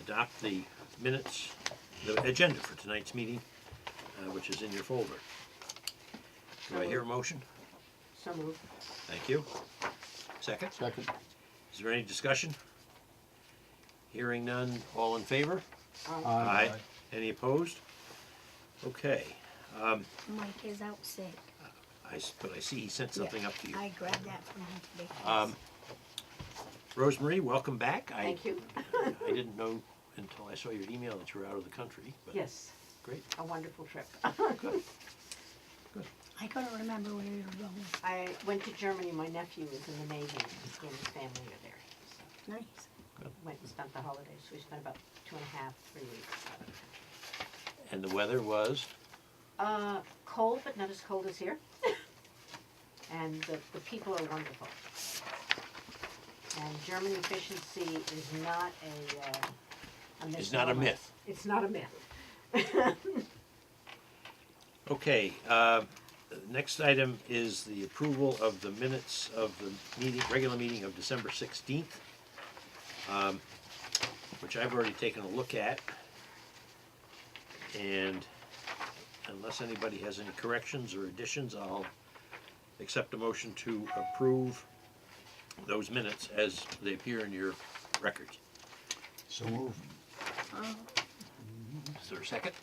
adopt the minutes, the agenda for tonight's meeting, which is in your folder. Do I hear a motion? So moved. Thank you. Second? Second. Is there any discussion? Hearing none, all in favor? Aye. Any opposed? Okay. Mike is out sick. But I see he sent something up to you. I grabbed that from him today. Rosemary, welcome back. Thank you. I didn't know until I saw your email that you were out of the country. But Yes, Great. a wonderful trip. Good. I couldn't remember where you were going. I went to Germany. My nephew is in the Navy, and his family are there. So Nice. went and spent the holidays. We spent about 2.5, 3 weeks. And the weather was? Cold, but not as cold as here. And the people are wonderful. And German efficiency is not a It's not a myth. It's not a myth. Okay. Next item is the approval of the minutes of the regular meeting of December 16th, which I've already taken a look at. And unless anybody has any corrections or additions, I'll accept a motion to approve those minutes as they appear in your records. So moved. Is there a second?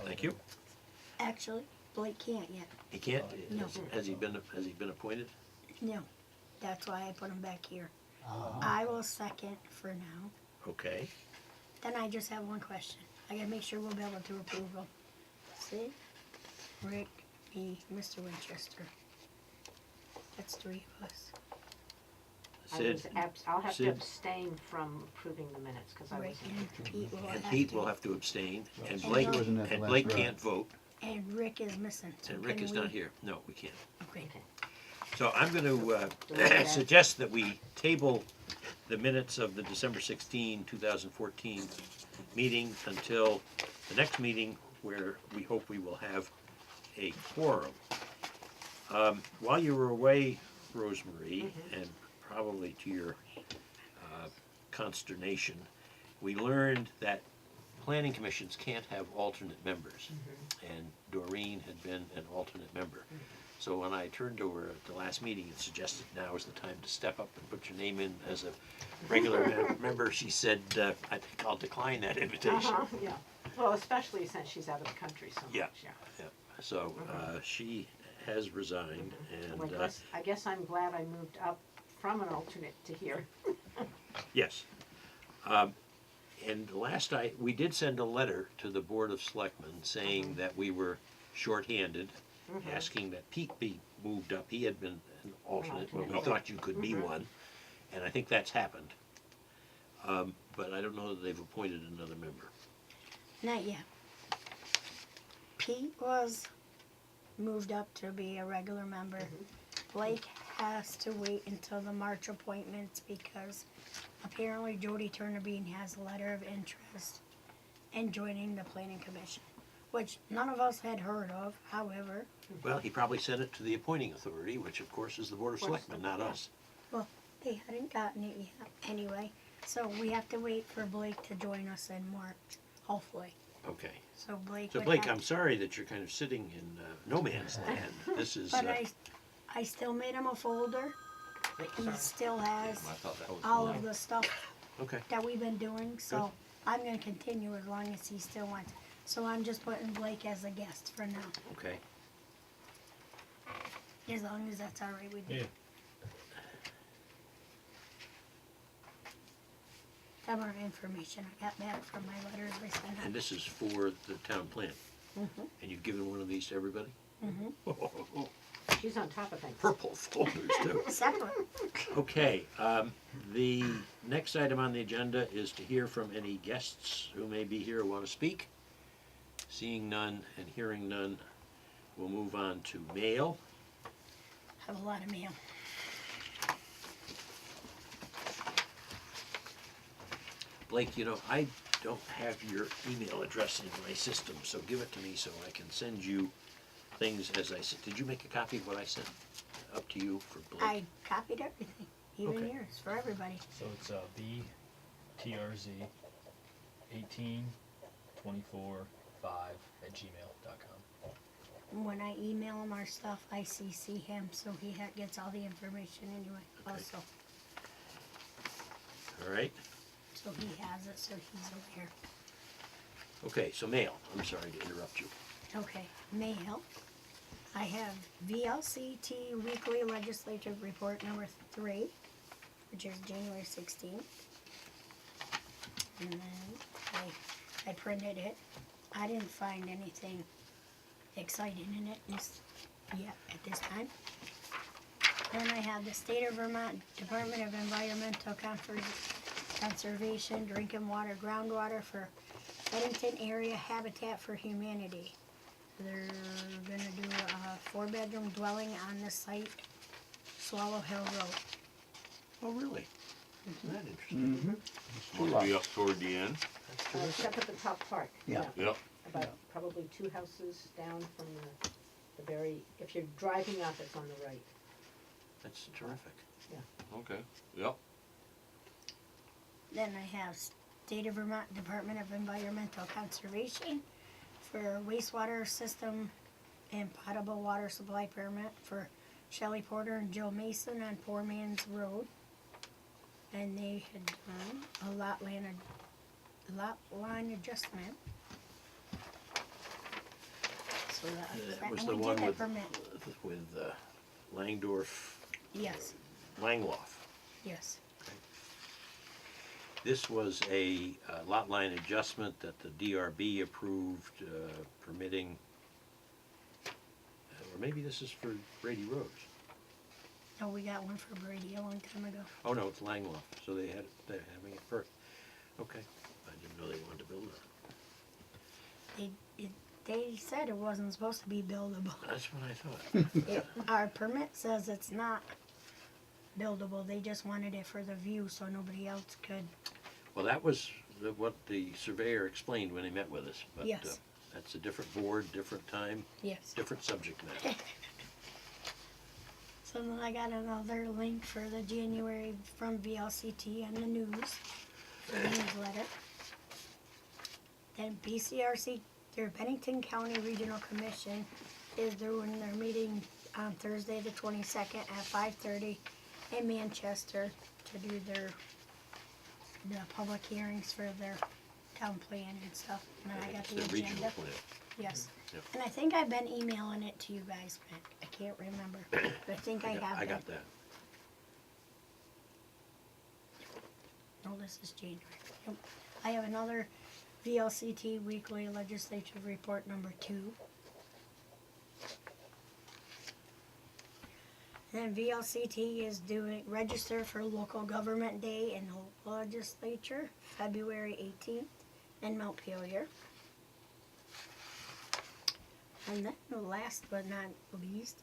Thank you. Actually, Blake can't yet. He can't? No. Has he been appointed? No. That's why I put him back here. I will second for now. Okay. Then I just have one question. I gotta make sure we'll be able to approve them. Sid, Rick, me, Mr. Winchester. That's 3 of us. Sid, I'll have Sid. to abstain from approving the minutes because I Rick wasn't. and Pete will and have Pete to. will have to abstain, and And Blake, wasn't at the and last Blake round. can't vote, And Rick is missing. So and Rick can is we- not here. No, we can't. Okay. So I'm going to that. suggest that we table the minutes of the December 16, 2014 meeting until the next meeting, where we hope we will have a quorum. While you were away, Rosemary, and probably to your consternation, we learned that planning commissions can't have alternate members, and Doreen had been an alternate member. So when I turned to her at the last meeting and suggested now is the time to step up and put your name in as a regular member, she said, I think I'll decline that invitation. Yeah. Well, especially since she's out of the country so much. Yeah. Yeah. So she has resigned, Well, and I guess I'm glad I moved up from an alternate to here. yes. And we did send a letter to the Board of Selectmen saying that we were shorthanded, asking that Pete be moved up. He had been an alternate, but we thought you could be one, and I think that's happened. But I don't know that they've appointed another member. Not yet. Pete was moved up to be a regular member. Blake has to wait until the March appointments because apparently Jody Turnerbean has a letter of interest in joining the planning commission, which none of us had heard of, however. Well, he probably sent it to the appointing authority, which of course is the Board of Selectmen, not us. Well, they hadn't gotten it yet anyway, so we have to wait for Blake to join us in March, hopefully. Okay. So Blake So would Blake, have I'm sorry that you're kind of sitting in no man's land. This is, But I still made him a folder. He still has I thought that was all of the stuff okay. that we've been doing, so I'm gonna continue as long as he still wants. So I'm just putting Blake as a guest for now, Okay. as long as that's all right with you. Yeah. That more information I got back from my letters I sent And out. this is for the town plan. And you've given one of these to everybody? She's on top of things. Purple folders too. Separate. Okay, the next item on the agenda is to hear from any guests who may be here who want to speak. Seeing none and hearing none, we'll move on to mail. Have a lot of mail. Blake, you know, I don't have your email address in my system, so give it to me so I can send you things as I said. Did you make a copy of what I sent up to you for Blake? I copied everything. even Okay. years for everybody. So it's btrz1824.5@gmail.com. When I email him our stuff, I CC him, so he gets all the information anyway, also. All right. So he has it, so he's aware. Okay, so mail. I'm sorry to interrupt you. Okay, mail. I have VLCT Weekly Legislative Report number 3, which is January 16th. And then I printed it. I didn't find anything exciting in it yet at this time. Then I have the State of Vermont Department of Environmental Conservation Drinking Water Groundwater for Bennington Area Habitat for Humanity. They're gonna do a 4-bedroom dwelling on the site, Swallow Hill Road. Oh, really? Isn't that interesting? Must be up toward the end. That's terrific. Except at the top part. Yeah. Yep. About probably 2 houses down from the very, if you're driving up, it's on the right. That's terrific. Okay. Yep. Then I have State of Vermont Department of Environmental Conservation for wastewater system and potable water supply permit for Shelley Porter and Joe Mason on Poor Man's Road. And they had done a lot line adjustment. So That was and the we one did the with, permit. with Langdorf, Yes, Langloff. yes. This was a lot line adjustment that the DRB approved, permitting, or maybe this is for Brady Road. Oh, we got one for Brady a long time ago. Oh, no, it's Langloff, so they're having it first. Okay, I didn't know they wanted to build it. They said it wasn't supposed to be buildable. That's what I thought. Our permit says it's not buildable, they just wanted it for the view so nobody else could. Well, that was what the surveyor explained when he met with us. But Yes. that's a different board, different time, Yes. different subject matter. So then I got another link for the January from VLCT and the news, the newsletter. Then BCRC, their Bennington County Regional Commission, is doing their meeting on Thursday the 22nd at 5:30 in Manchester to do the public hearings for their town plan and stuff. And then I got It's the the regional agenda. plan. Yes. Yep. And I think I've been emailing it to you guys, but I can't remember. But I think I have I been. got that. No, this is January. Yep. I have another VLCT Weekly Legislative Report number 2. Then VLCT is doing register for local government day in the legislature, February 18th in Montpelier. And then the last but not least,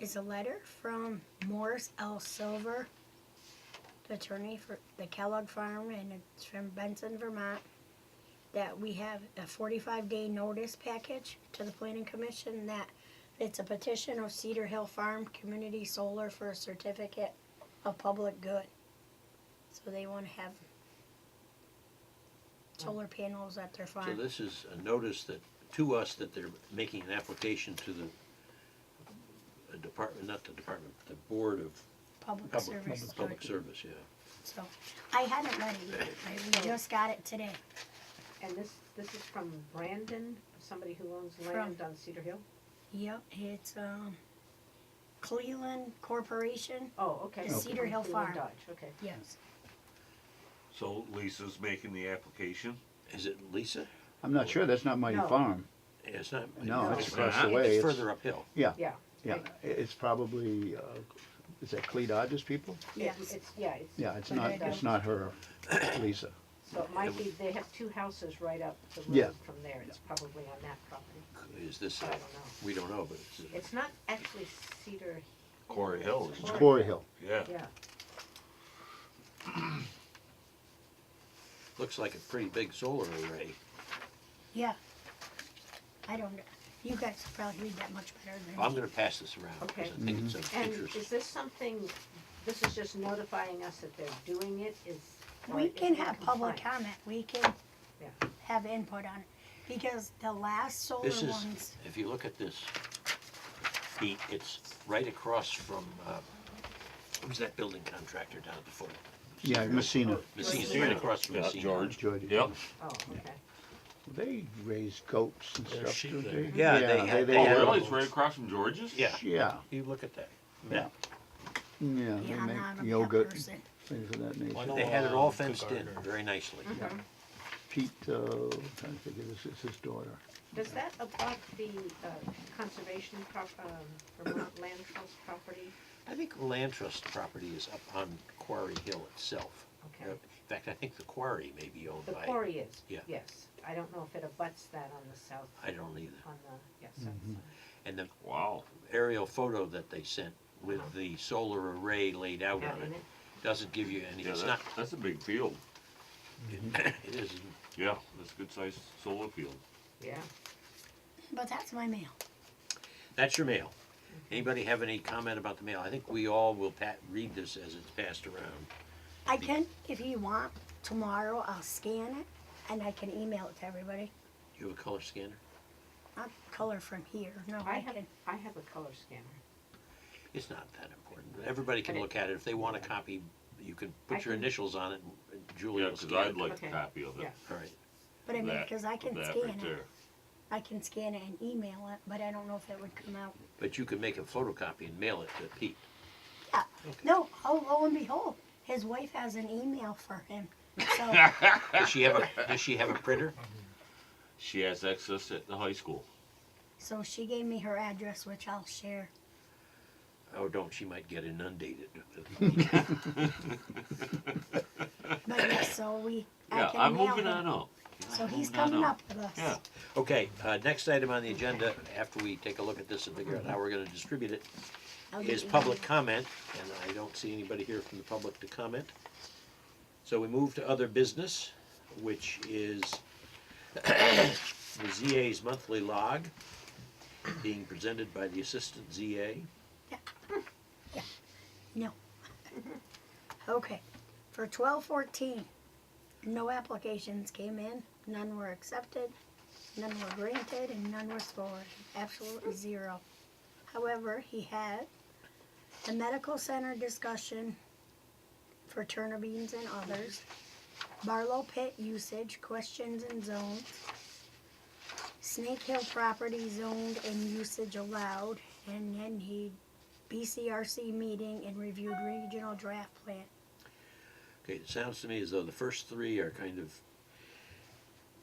is a letter from Morris L. Silver, the attorney for the Kellogg Farm, and it's from Benson, Vermont, that we have a 45-day notice package to the Planning Commission that it's a petition of Cedar Hill Farm Community Solar for a certificate of public good. So they want to have solar panels at their farm. So this is a notice that, to us, that they're making an application to the department, not the department, the Board of Public Public Service. Service, yeah. So I hadn't read it yet. We just got it today. And this is from Brandon, somebody who owns land on Cedar Hill? Yep, it's Cleveland Corporation. Oh, okay. The Cedar Hill Cleveland Farm. Dodge, okay. Yes. So Lisa's making the application. Is it Lisa? I'm not sure, that's not my No. farm. Yeah, it's not. No, it's not. across the way. It's It's- further uphill. Yeah, Yeah. yeah, it's probably, is that Clee Dodge's people? Yes. It's Yeah, it's But not, I don't- it's not her, Lisa. So it might be, they have 2 houses right up the Yeah. road from there. It's probably on that property. Is this, I don't know. we don't know, but It's not actually Cedar Hill. Quarry Hill, It's isn't it? Quarry Hill. Yeah. Yeah. looks like a pretty big solar array. Yeah. I don't know. You guys probably read that much better than I'm me. gonna pass this around, because Okay. I think it's of And interest. is this something, this is just notifying us that they're doing it, or We is can it in have public compliance? comment, we can Yeah. have input on it, because the last solar This is, ones, if you look at this, Pete, it's right across from, who's that building contractor down at the foot? Yeah, Messina, Messina's right across from Yeah, Messina. George. Georgia. Yep. Oh, okay. They raise goats and There's stuff, sheep do there. they? Yeah, they had- they Oh, had- really? It's right across from George's? Yeah, Yeah, you look at that. yeah, they yeah, I'm not a make pet yogurt, person. things of that Why nature. don't- They had it all Cook fenced in garden. very nicely. Mm-hmm. Pete, I'm trying to think of this, it's his daughter. Does that abut the conservation Vermont Land Trust property? I think land trust property is up on Quarry Hill itself. Okay. In fact, I think the quarry may be owned The by, quarry is, Yeah. yes. I don't know if it abuts that on the south, I don't either. on the, yes, south Mhm. side. And the Wow. aerial photo that they sent with the solar array laid out Out on in it it. doesn't give you any, Yeah, it's not, that's a big field. it is, Yeah, that's a good sized solar field. Yeah. But that's my mail. that's your mail. Anybody have any comment about the mail? I think we all will read this as it's passed around. I can, if you want, tomorrow I'll scan it and I can email it to everybody. You have a color scanner? Not color from here, no, I I have, can. I have a color scanner. It's not that important. Everybody can But it- look at it. If they want a copy, you can I put your can- initials on it and Julie Yeah, will 'cause scan I'd it. like Okay. a copy of it. Yeah. All right. But I mean, That- because I can that scan right it. there. I can scan it and email it, but I don't know if it would come out. But you can make a photocopy and mail it to Pete. Yeah. No, oh, lo and behold, his wife has an email for him. So, Does she have a printer? She has access at the high school. so she gave me her address, which I'll share. Oh, don't. She might get inundated. But yes, so I Yeah, can I'm mail moving him. on up. So I'm he's moving on coming up with us. Yeah. Okay, next item on the agenda, after we take a look at this and figure out how we're gonna distribute it, I'll is get public comment, and I don't see anybody here from the public to comment. So we move to other business, which is the ZA's monthly log, being presented by the Assistant ZA. No. Okay, for 12/14, no applications came in, none were accepted, none were granted, and none were forwarded, absolutely zero. However, he had the medical center discussion for Turner Beans and others, Barlow Pit usage, questions and zones, Snake Hill property zoned and usage allowed, and then he BCRC meeting and reviewed regional draft plan. Okay, it sounds to me as though the first three are kind of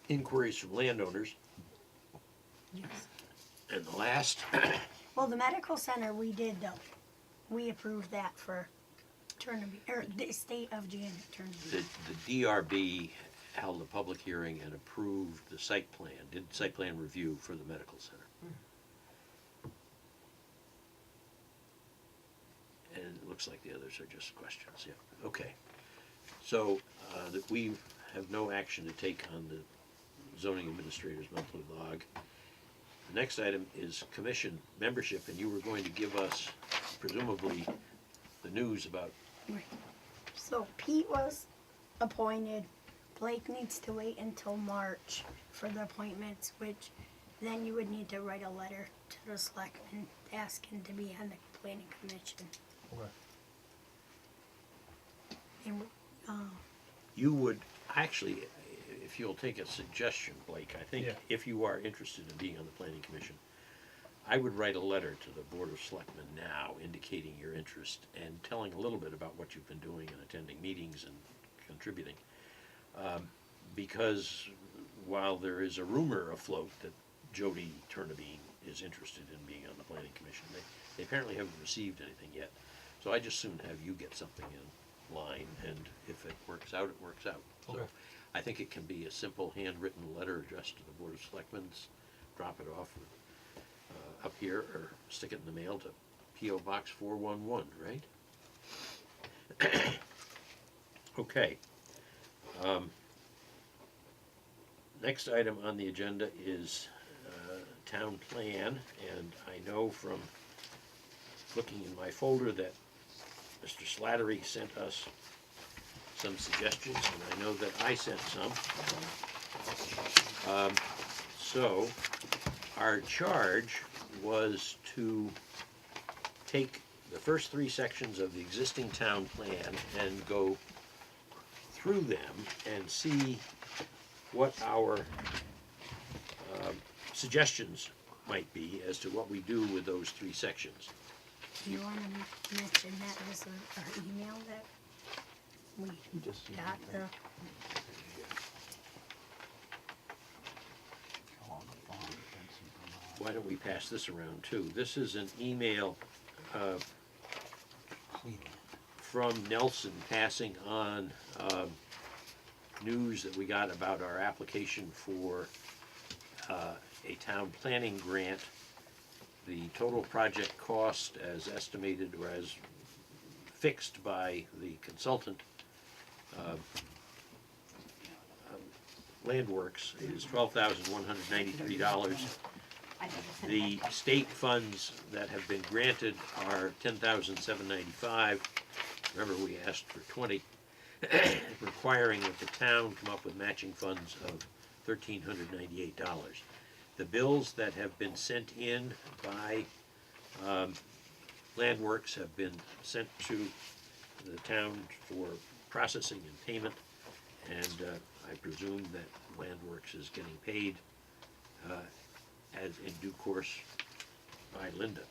inquiries from landowners, and the last, Well, the medical center we did though. We approved that for Turner, or the state of Janet Turner. the DRB held a public hearing and approved the site plan, did site plan review for the medical center. And it looks like the others are just questions, yeah, okay. So, that we have no action to take on the zoning administrator's monthly log. The next item is commission membership, and you were going to give us presumably the news about, So Pete was appointed. Blake needs to wait until March for the appointments, which then you would need to write a letter to the selectmen asking to be on the planning commission. Okay. And, you would, actually, if you'll take a suggestion, Blake, I think Yeah. if you are interested in being on the planning commission, I would write a letter to the Board of Selectmen now indicating your interest and telling a little bit about what you've been doing and attending meetings and contributing. Because while there is a rumor afloat that Jody Turnabene is interested in being on the planning commission, they apparently haven't received anything yet. So I just soon have you get something in line, and if it works out, it works out. So Okay. I think it can be a simple handwritten letter addressed to the Board of Selectmen, drop it off up here, or stick it in the mail to P.O. Box 411, right? Okay. Next item on the agenda is town plan, and I know from looking in my folder that Mr. Slattery sent us some suggestions, and I know that I sent some. So, our charge was to take the first three sections of the existing town plan and go through them and see what our suggestions might be as to what we do with those three sections. Do you wanna mention that was our email that we Just got the, Why don't we pass this around too? This is an email from Nelson passing on news that we got about our application for a town planning grant. The total project cost as estimated or as fixed by the consultant, Landworks, is $12,193. I never sent The that. state funds that have been granted are $10,795. Remember, we asked for 20, requiring that the town come up with matching funds of $1,398. The bills that have been sent in by Landworks have been sent to the town for processing and payment, and I presume that Landworks is getting paid as in due course by Linda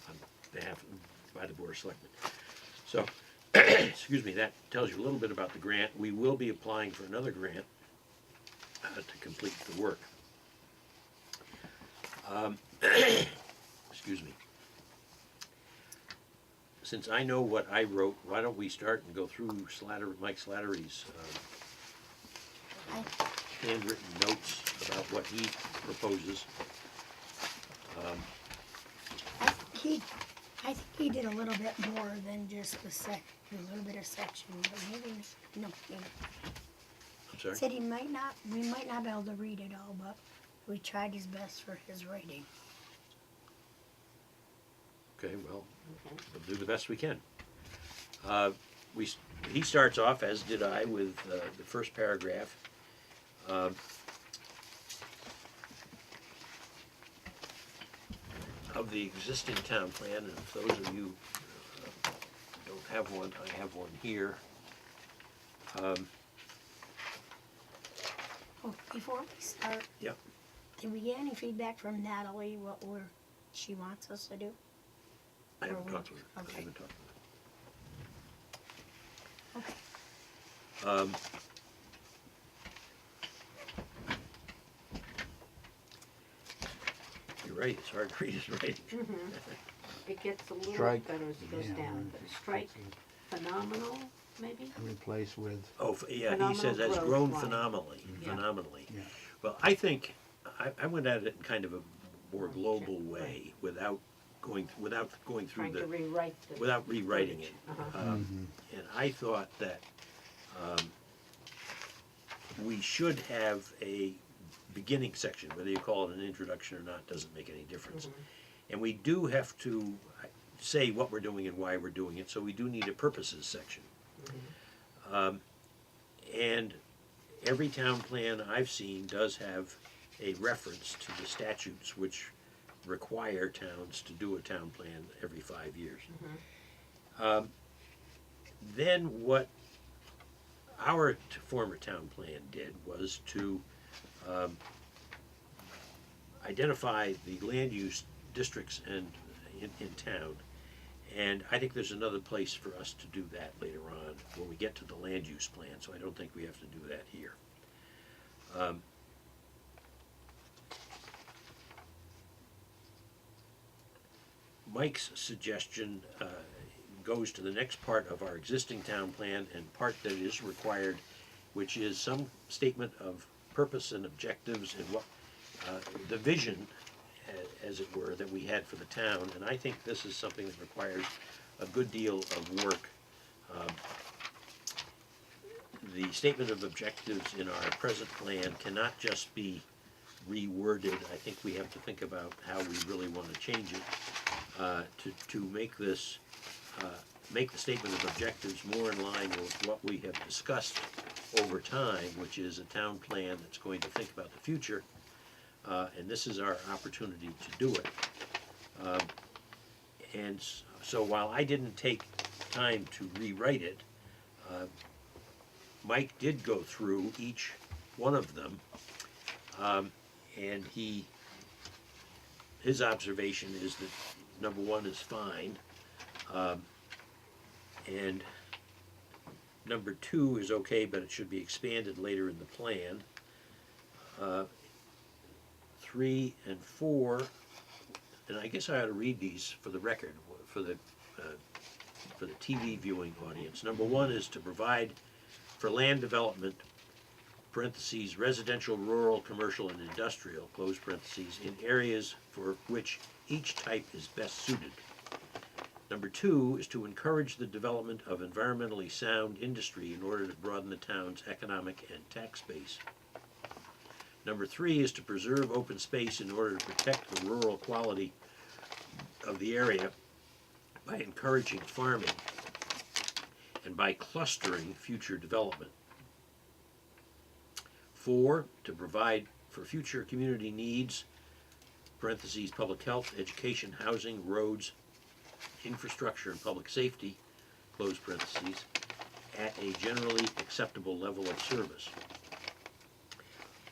on behalf by the Board of Selectmen. So, excuse me, that tells you a little bit about the grant. We will be applying for another grant to complete the work. Excuse me. Since I know what I wrote, why don't we start and go through Mike Slattery's handwritten notes about what he proposes. I think he did a little bit more than just a little bit of section, but maybe, no, maybe. I'm sorry? Said we might not be able to read it all, but we tried his best for his writing. Okay, well, Okay. we'll do the best we can. He starts off, as did I, with the first paragraph. Of the existing town plan, and if those of you don't have one, I have one here. Oh, before we start, Yep. did we get any feedback from Natalie, she wants us to do? I haven't Or talked with her. I okay. haven't talked with Okay. her. You're right, it's hard to read his writing. It gets a little Strike. better as it goes Yeah, down, but strike phenomenal, maybe? Replace with, Oh, yeah, he Phenomenal says has growth grown line. phenomenally, Yeah. phenomenally. yeah. Well, I think, I went at it in kind of a more Right, global right. way, without going through Trying to the, rewrite the. without rewriting it. Uh-huh. And I thought that we should have a beginning section, whether you call it an introduction or not, doesn't make any difference. And we do have to say what we're doing and why we're doing it, so we do need a purposes section. And every town plan I've seen does have a reference to the statutes which require towns to do a town plan every 5 years. Then what our former town plan did was to identify the land use districts and in town. And I think there's another place for us to do that later on when we get to the land use plan, so I don't think we have to do that here. Mike's suggestion goes to the next part of our existing town plan and part that is required, which is some statement of purpose and objectives and what the vision, as it were, that we had for the town. And I think this is something that requires a good deal of work. The statement of objectives in our present plan cannot just be reworded. I think we have to think about how we really want to change it to make this, make the statement of objectives more in line with what we have discussed over time, which is a town plan that's going to think about the future, and this is our opportunity to do it. So while I didn't take time to rewrite it, Mike did go through each one of them, and his observation is that number one is fine, and number two is okay, but it should be expanded later in the plan. 3 and 4, and I guess I ought to read these for the record, for the TV viewing audience. Number 1 is to provide for land development, parentheses, residential, rural, commercial, and industrial, close parentheses, in areas for which each type is best suited. Number 2 is to encourage the development of environmentally sound industry in order to broaden the town's economic and tax base. Number 3 is to preserve open space in order to protect the rural quality of the area by encouraging farming and by clustering future development. 4, to provide for future community needs, parentheses, public health, education, housing, roads, infrastructure, and public safety, close parentheses, at a generally acceptable level of service.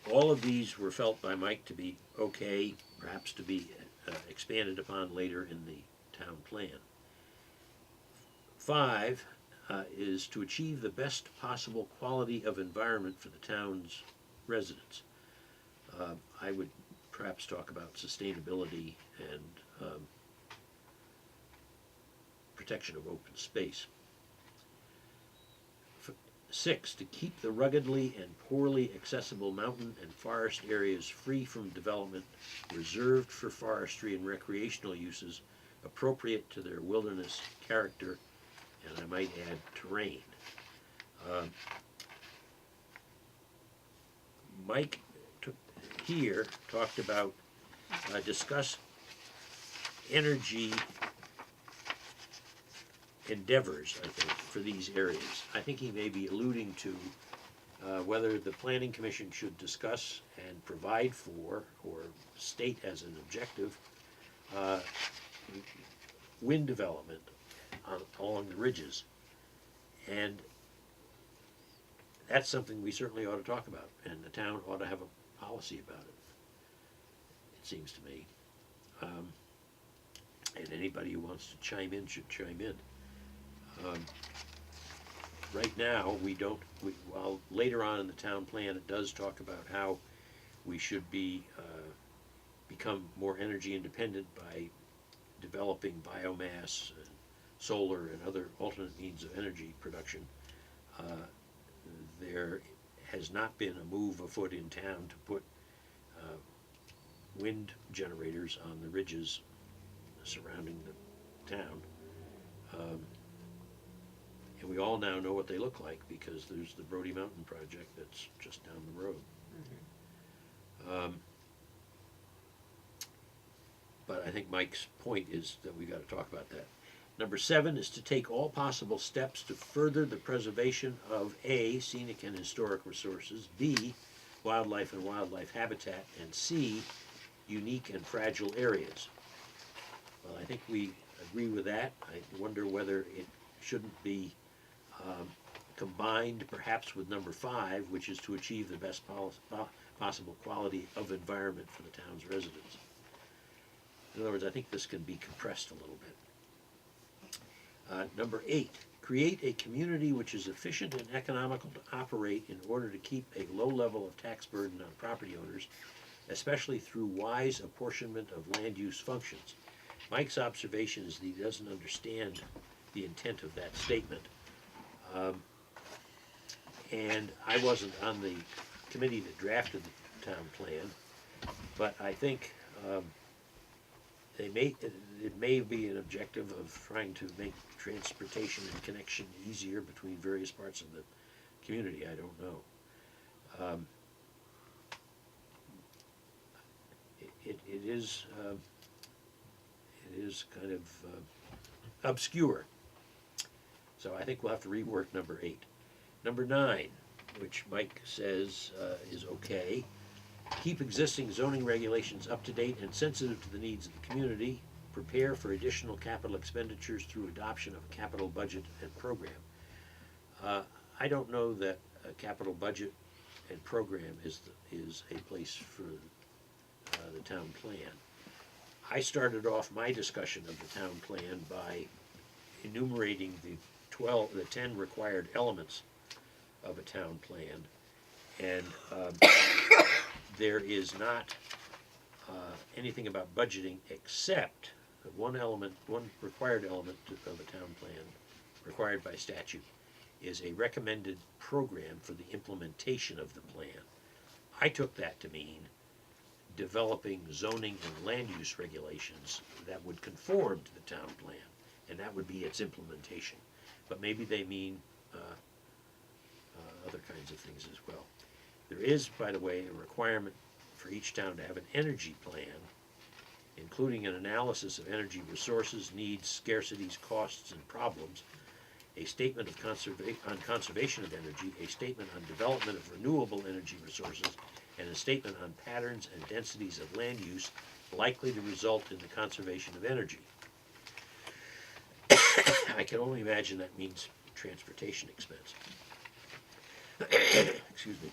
All of these were felt by Mike to be okay, perhaps to be expanded upon later in the town plan. 5 is to achieve the best possible quality of environment for the town's residents. I would perhaps talk about sustainability and protection of open space. 6, to keep the ruggedly and poorly accessible mountain and forest areas free from development, reserved for forestry and recreational uses, appropriate to their wilderness character, and I might add terrain. Mike talked about, discuss energy endeavors, I think, for these areas. I think he may be alluding to whether the Planning Commission should discuss and provide for, or state as an objective, wind development along the ridges. And that's something we certainly ought to talk about, and the town ought to have a policy about it seems to me. And anybody who wants to chime in should chime in. Right now, while later on in the town plan it does talk about how we should become more energy independent by developing biomass, and solar, and other alternate means of energy production. There has not been a move afoot in town to put wind generators on the ridges surrounding the town. And we all now know what they look like because there's the Brody Mountain project that's just down the road. But I think Mike's point is that we got to talk about that. Number 7 is to take all possible steps to further the preservation of A, scenic and historic resources, B, wildlife and wildlife habitat, and C, unique and fragile areas. Well, I think we agree with that. I wonder whether it shouldn't be combined perhaps with number 5, which is to achieve the best possible quality of environment for the town's residents. In other words, I think this can be compressed a little bit. Number 8, create a community which is efficient and economical to operate in order to keep a low level of tax burden on property owners, especially through wise apportionment of land use functions. Mike's observation is that he doesn't understand the intent of that statement. And I wasn't on the committee that drafted the town plan, but I think it may be an objective of trying to make transportation and connection easier between various parts of the community. I don't know. it is kind of obscure. So I think we'll have to rework number 8. Number 9, which Mike says is okay. Keep existing zoning regulations up to date and sensitive to the needs of the community. Prepare for additional capital expenditures through adoption of a capital budget and program. I don't know that a capital budget and program is a place for the town plan. I started off my discussion of the town plan by enumerating the 10 required elements of a town plan, and there is not anything about budgeting except that one required element of a town plan, required by statute, is a recommended program for the implementation of the plan. I took that to mean developing zoning and land use regulations that would conform to the town plan, and that would be its implementation. But maybe they mean other kinds of things as well. There is, by the way, a requirement for each town to have an energy plan, including an analysis of energy resources, needs, scarcities, costs, and problems, a statement of on conservation of energy, a statement on development of renewable energy resources, and a statement on patterns and densities of land use likely to result in the conservation of energy. I can only imagine that means transportation expense. Excuse me.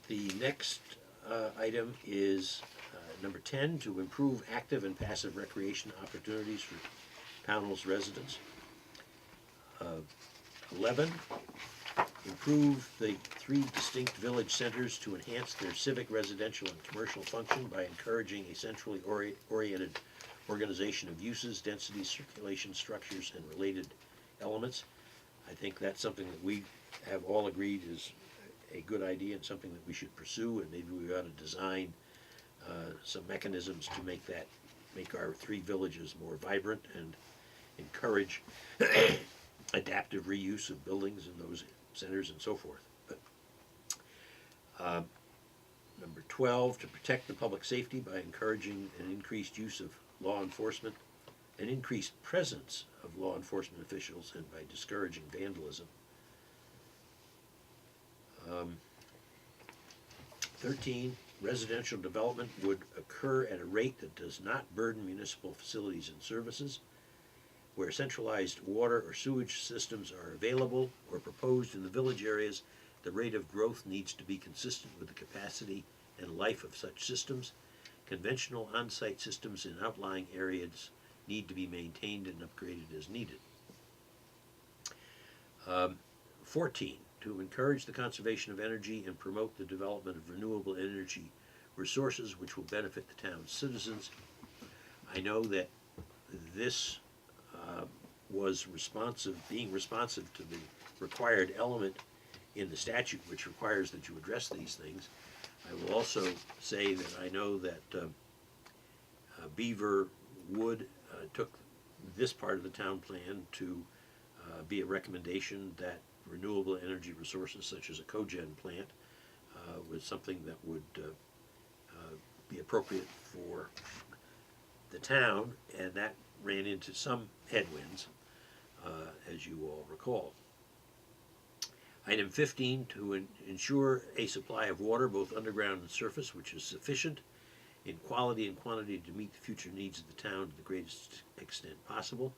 The next item is number 10, to improve active and passive recreation opportunities for Pownal's residents. 11, improve the 3 distinct village centers to enhance their civic, residential, and commercial function by encouraging a centrally oriented organization of uses, densities, circulation structures, and related elements. I think that's something that we have all agreed is a good idea and something that we should pursue, and maybe we ought to design some mechanisms to make our 3 villages more vibrant and encourage adaptive reuse of buildings in those centers and so forth. But number 12, to protect the public safety by encouraging an increased use of law enforcement, an increased presence of law enforcement officials, and by discouraging vandalism. 13, residential development would occur at a rate that does not burden municipal facilities and services. Where centralized water or sewage systems are available or proposed in the village areas, the rate of growth needs to be consistent with the capacity and life of such systems. Conventional on-site systems in outlying areas need to be maintained and upgraded as needed. 14, to encourage the conservation of energy and promote the development of renewable energy resources which will benefit the town's citizens. I know that this was being responsive to the required element in the statute which requires that you address these things. I will also say that I know that Beaver Wood took this part of the town plan to be a recommendation that renewable energy resources such as a cogen plant was something that would be appropriate for the town, and that ran into some headwinds, as you all recall. Item 15, to ensure a supply of water, both underground and surface, which is sufficient in quality and quantity to meet the future needs of the town to the greatest extent possible.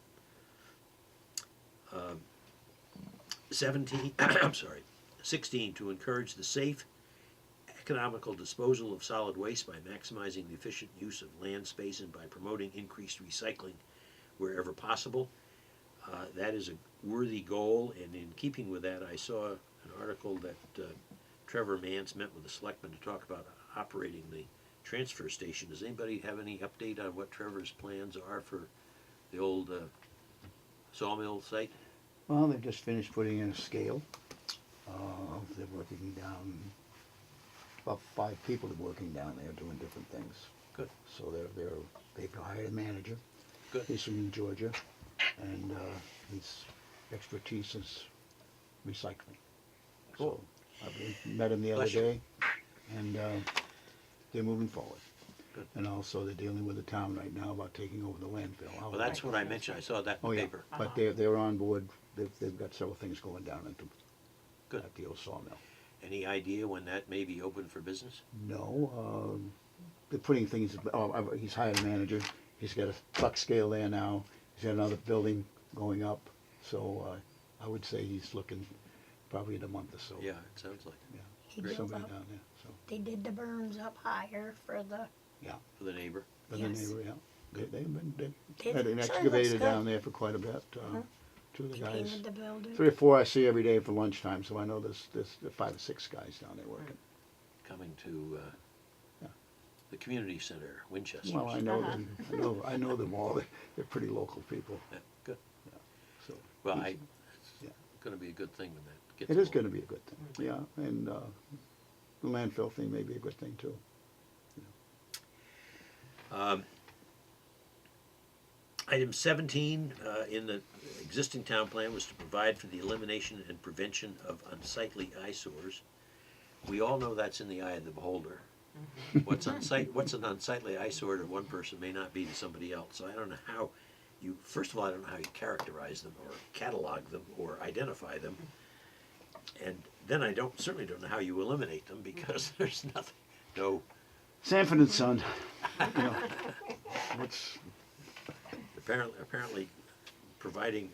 16, to encourage the safe, economical disposal of solid waste by maximizing the efficient use of land space and by promoting increased recycling wherever possible. That is a worthy goal, and in keeping with that, I saw an article that Trevor Mance met with the selectmen to talk about operating the transfer station. Does anybody have any update on what Trevor's plans are for the old sawmill site? Well, they've just finished putting in a scale. They're working down, about 5 people are working down there doing different things. Good. So they've hired a manager. Good. He's from Georgia, and his expertise is recycling. Cool. met him the other Bless you. day, and they're moving forward. Good. And also, they're dealing with the town right now about taking over the landfill. Well, that's what I mentioned, I saw that in Oh, the yeah, paper. but they're on board, they've got several things going down Good. at the old sawmill. Any idea when that may be open for business? No, they're putting things, he's hired a manager, he's got a truck scale there now, he's got another building going up, so I would say he's looking probably in a month or so. Yeah, it sounds like, He Great. did Somebody up- down there, so, They did the berms up higher for the, for the neighbor. but Yes. then they, yeah, they've been, It they've had an actually excavator looks down good. there for quite a bit, two of the they guys. painted the building. 3 or 4 I see every day for lunchtime, so I know there's 5 or 6 guys down there working. Coming to Yeah. the community center, Winchester. Well, I know Uh-huh. them, I know them all, they're pretty local people, Yeah, good. so. Well, he's- it's yeah. gonna be a good thing when that gets. It is going. gonna be a good thing, yeah, and, the landfill thing may be a good thing too. Item 17 in the existing town plan was to provide for the elimination and prevention of unsightly eyesores. We all know that's in the eye of the beholder. What's an unsightly eyesore to one person may not be to somebody else. So I don't know how you, first of all, I don't know how you characterize them or catalog them or identify them. And then I certainly don't know how you eliminate them because there's nothing, no, Sanford and Son, you know, what's, apparently providing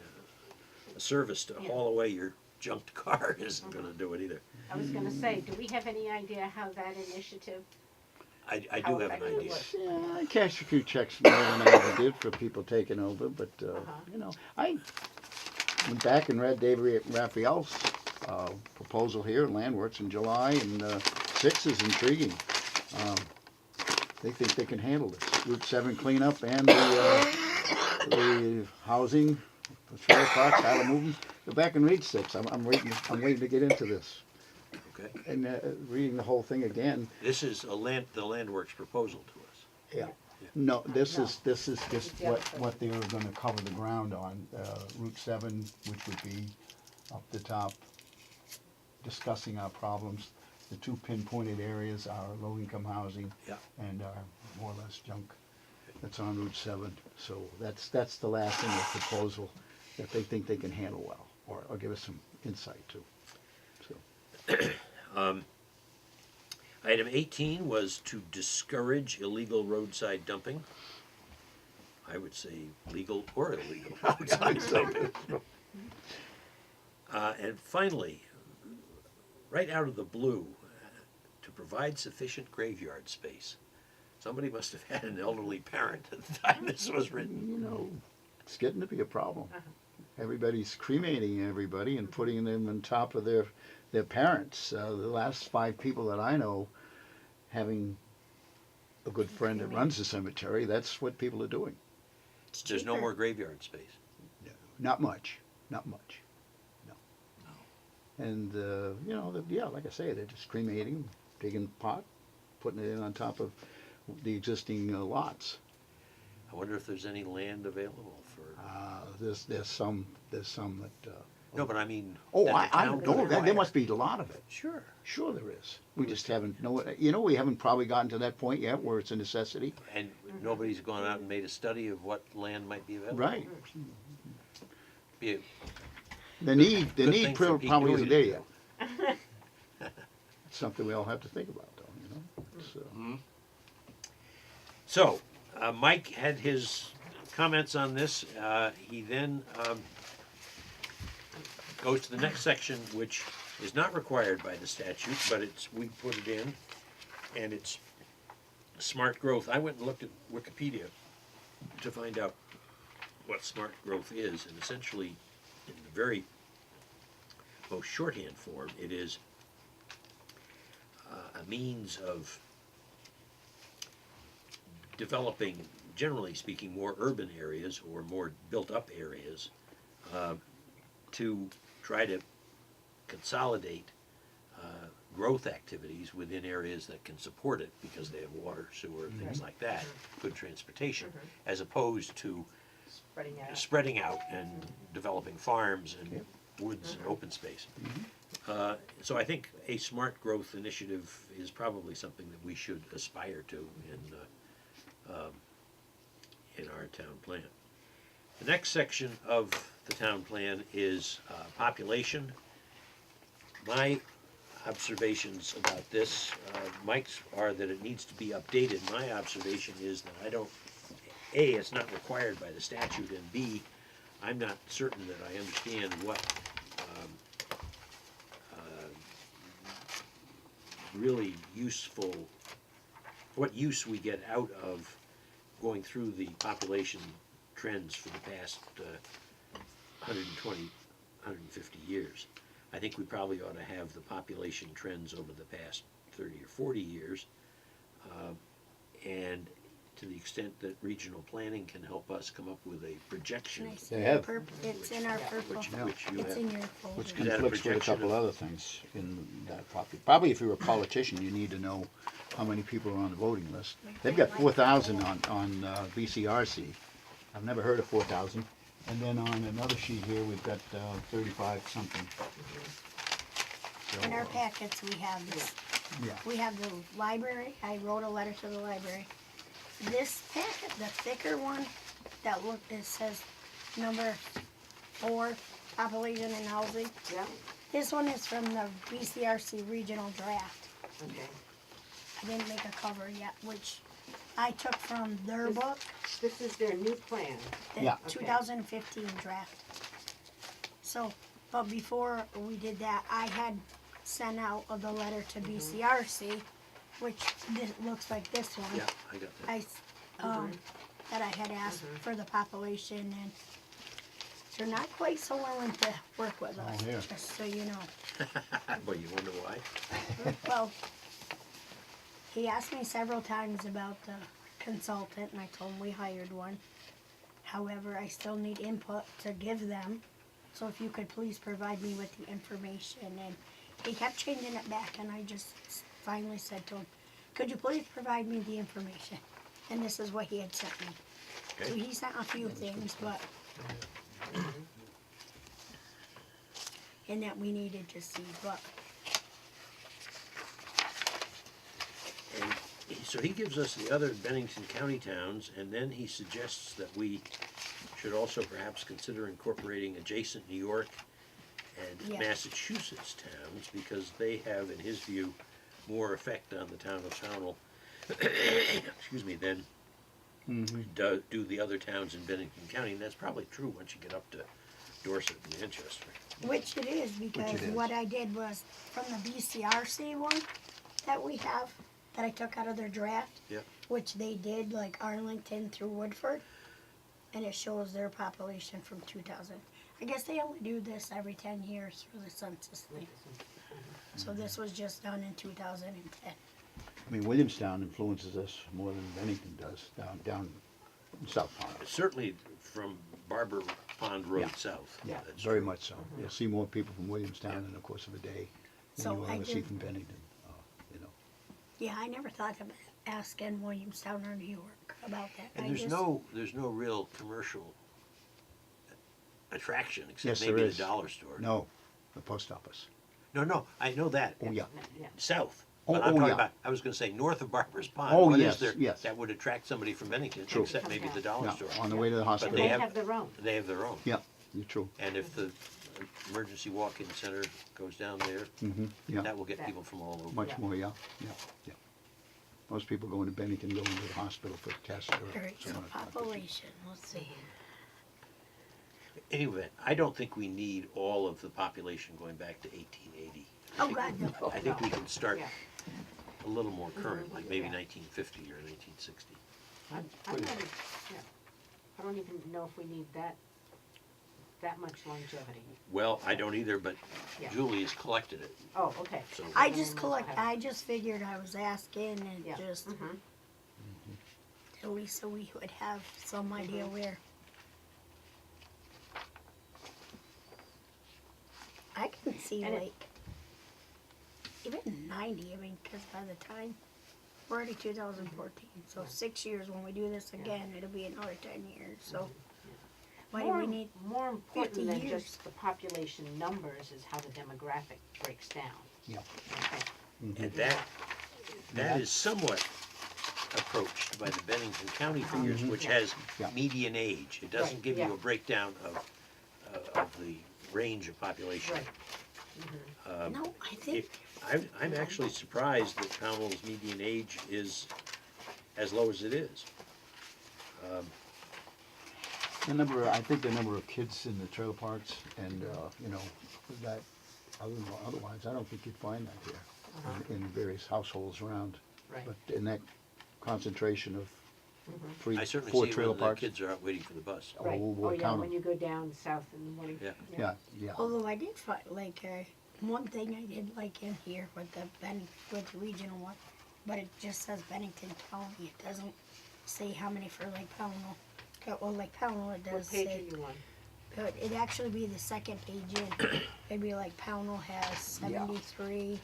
a service to haul away your junked car isn't gonna do it either. I was gonna say, do we have any idea how that initiative, I How do have an effective idea. was yeah, I cashed a few checks more than I ever did for people taking over, but, you know, I went back and read Dave Raphael's, proposal here in Landworks in July, and, 6 is intriguing. They think they can handle this, Route 7 cleanup and the housing, the trailer parks, how to move them. Go back and read 6, I'm waiting to get into this, Okay, and, reading the whole thing again. this is the Landworks proposal to us. Yeah. No, this No. is just It's the other thing. what they were gonna cover the ground on, Route 7, which would be up the top, discussing our problems. The 2 pinpointed areas are low-income housing Yeah. and our more or less junk that's on Route 7. So that's the last thing, the proposal, that they think they can handle well, or give us some insight to. So, Item 18 was to discourage illegal roadside dumping. I would say legal or illegal roadside dumping. And finally, right out of the blue, to provide sufficient graveyard space. Somebody must have had an elderly parent at the time this was written. you know, it's getting to be a problem. Everybody's cremating everybody and putting them on top of their parents. The last 5 people that I know, having a good friend that runs the cemetery, that's what people are doing. There's no more graveyard space. Not much, no. And, you know, yeah, like I say, they're just cremating, digging a pot, putting it in on top of the existing lots. I wonder if there's any land available for, There's some that, no, but I mean. oh, that the I town don't could know, there acquire. must be a lot of it. Sure. Sure there is. We just haven't, we haven't probably gotten to that point yet where it's a necessity. And nobody's gone out and made a study of what land might be available. Right. Be a- The need Good thing for Pete probably Dewey isn't to there do. yet. It's something we all have to think about though, you know? So, So, Mike had his comments on this. He then goes to the next section, which is not required by the statute, but we put it in, and it's smart growth. I went and looked at Wikipedia to find out what smart growth is, and essentially, in the very most shorthand form, it is a means of developing, generally speaking, more urban areas or more built-up areas to try to consolidate growth activities within areas that can support it because they have water, sewer, things like that, good transportation, as opposed to spreading out? spreading out and developing farms and woods and open space. So I think a smart growth initiative is probably something that we should aspire to in our town plan. The next section of the town plan is population. My observations about this, Mike's are that it needs to be updated. My observation is that A, it's not required by the statute, and B, I'm not certain that I understand what really useful, what use we get out of going through the population trends for the past 120, 150 years. I think we probably ought to have the population trends over the past 30 or 40 years. And to the extent that regional planning can help us come up with a projection, Nice. They have. It's in our purple. which you It's have. in your folder. Which Is that a conflicts with a projection couple of- other things in that probably if you're a politician, you need to know how many people are on the voting list. They've got 4,000 on BCRC. I've never heard of 4,000. And then on another sheet here, we've got 35 something. So, In our packets, we have this. yeah. We have the library. I wrote a letter to the library. This packet, the thicker one, it says number 4, population and housing. Yeah, This one is from the BCRC regional draft. okay. I didn't make a cover yet, which I took from their This- book, This is their new plan. the Yeah. 2015 draft. So, but before we did that, I had sent out the letter to BCRC, which looks like this one. Yeah, I got that. That I had asked for the population, and they're not quite so willing to work with us, here. just so you know. Well, you wonder why? Well, he asked me several times about the consultant, and I told him we hired one. However, I still need input to give them, so if you could please provide me with the information. And he kept changing it back, and I just finally said to him, could you please provide me the information? And this is what he had sent me. So Okay. he sent a few things, but and that we needed to see, but And so he gives us the other Bennington County towns, and then he suggests that we should also perhaps consider incorporating adjacent New York and Yeah. Massachusetts towns, because they have, in his view, more effect on the town of Pownal, excuse me, than do the other towns in Bennington County, and that's probably true once you get up to Dorset and Manchester. which it is, because is. what I did was from the BCRC one that we have, that I took out of their draft, Yep. which they did like Arlington through Woodford, and it shows their population from 2000. I guess they only do this every 10 years for the census thing. So this was just done in 2010. I mean, Williamstown influences us more than Bennington does down in South Pond. Certainly from Barber Pond Road Yeah. south. Yeah, That's very true. much so. You'll see more people from Williamstown in the course of a day than So you will I ever see did- from Bennington. You know. Yeah, I never thought of asking Williamstown or New York about that. And I there's just- no real commercial attraction, except Yes, there maybe the is. dollar store. No, the post office. No, I know that. Oh, yeah. Yeah. South. Oh, But I'm oh, talking yeah. about, I was gonna say, north of Barber's Pond. Oh, What is yes, there yes. that would attract somebody from Bennington, True. except maybe the dollar Yeah, store? on the way to the And hospital. they they have- have their own. They have their own. Yeah, you're true. And if the emergency walk-in center goes down there, Yeah, that will get people from all over. much Yeah. more, yeah. Most people going to Bennington going to the hospital for tests or All right, so some other type of issue. population, let's see. Anyway, I don't think we need all of the population going back to 1880. Oh, God, no. I think we can start Yeah. a little more current, like maybe Yeah. 1950 or 1960. I'm not, yeah. I don't even know if we need that much longevity. Well, I don't either, but Yeah. Julie has collected it, Oh, okay. so. I just figured I was asking and Yeah. just, Mhm. at least so we would have some idea where. I can see And it- like, even 90, I mean, because by the time, we're already 2014, so 6 years when we do this again, it'll be another 10 years, so. Why do we need, More important 50 than years? just the population numbers is how the demographic breaks down. Yeah. Okay. And that is somewhat approached by the Bennington County figures, which has Yeah. median age. It doesn't Right, give you yeah. a breakdown of the range of population. Right. no, I think, I'm actually surprised that Pownell's median age is as low as it is. I think the number of kids in the trailer parks and, you know, that, otherwise, I don't think you'd find that here in various households around. Right. But in that concentration of I certainly four see it trailer when the parks. kids are out waiting for the bus. Right. Oh, Oh, boy, yeah, count when 'em. you go down south in the morning. Yeah. Yeah, although I did find, like, one thing I did like in here with with the regional one, but it just says Bennington County, it doesn't say how many for like Pownell. Well, like Pownell, it What does page say, are you on? but it'd actually be the second page in. It'd be like Pownell has 73,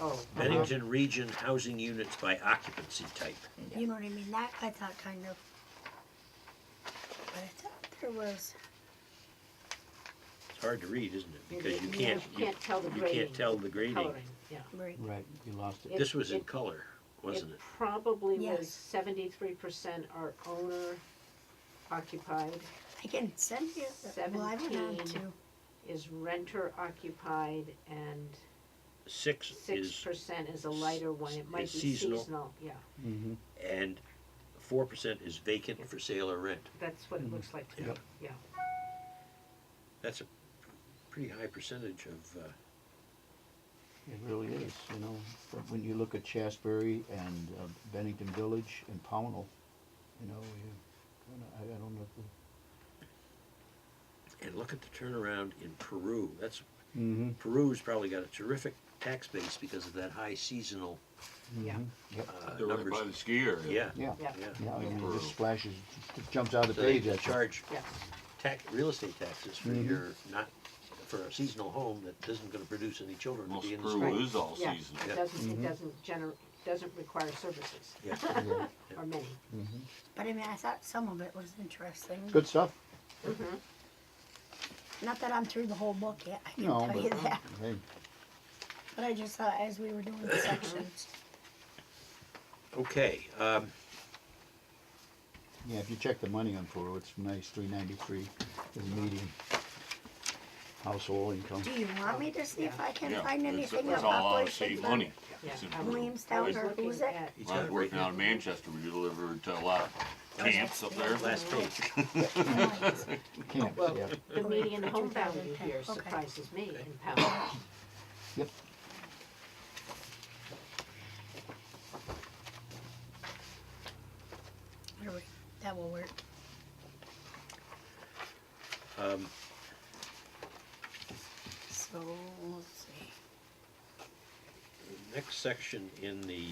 Oh. Bennington Region housing units by occupancy type. you know what I mean? That I thought kind of, but I thought there was, It's hard to read, isn't it? Because you You can't tell the you grading. can't tell the grading. Coloring, yeah. right, right, you lost it. This was in It- color, wasn't it? Probably was Yes. 73% are owner occupied, I can send you, well, I went on 17. to, is renter occupied, and 6 is, 6% is a lighter one, it might is be seasonal. seasonal, yeah, Mm-hmm. and 4% is vacant for sale or rent. that's what it looks like to me, Yep. yeah. That's a pretty high percentage of, It really is, you know, but when you look at Shasberry and Bennington Village and Pownell, you know, I don't know. and look at the turnaround in Peru. Mm-hmm. Peru's probably got a terrific tax base because of that high seasonal Yeah. Yep. They're right numbers. by the ski area. Yeah, Yeah, Yeah. yeah. yeah, I mean, it Peru. just splashes, it jumps out of the So they page at you. charge Yeah. real estate taxes for Mhm. your, not, for a seasonal home that isn't gonna produce any children to Most be in the Peru street. Right. is all Yeah. seasonal. It doesn't require services, Yeah. Yeah. or many. but I mean, I thought some of it was interesting. Good stuff. Not that I'm through the whole book yet, I can No, tell you but, that. hey, But I just thought as we were doing the sections, Okay, yeah, if you check the money on Peru, it's nice, $393 is median household income. do you want me to see if I can Yeah, find it's anything it's about all how to population? save money. Yeah, It's in I Peru. Williamstown, was or looking who's it? at, he's When I got was it right working out in now. Manchester, we delivered to a lot of camps up there. Last page. Camps, well, yeah. the median home 2010, value here okay. surprises me in Pownell. Yep. That will work. So, let's see. Next section in the,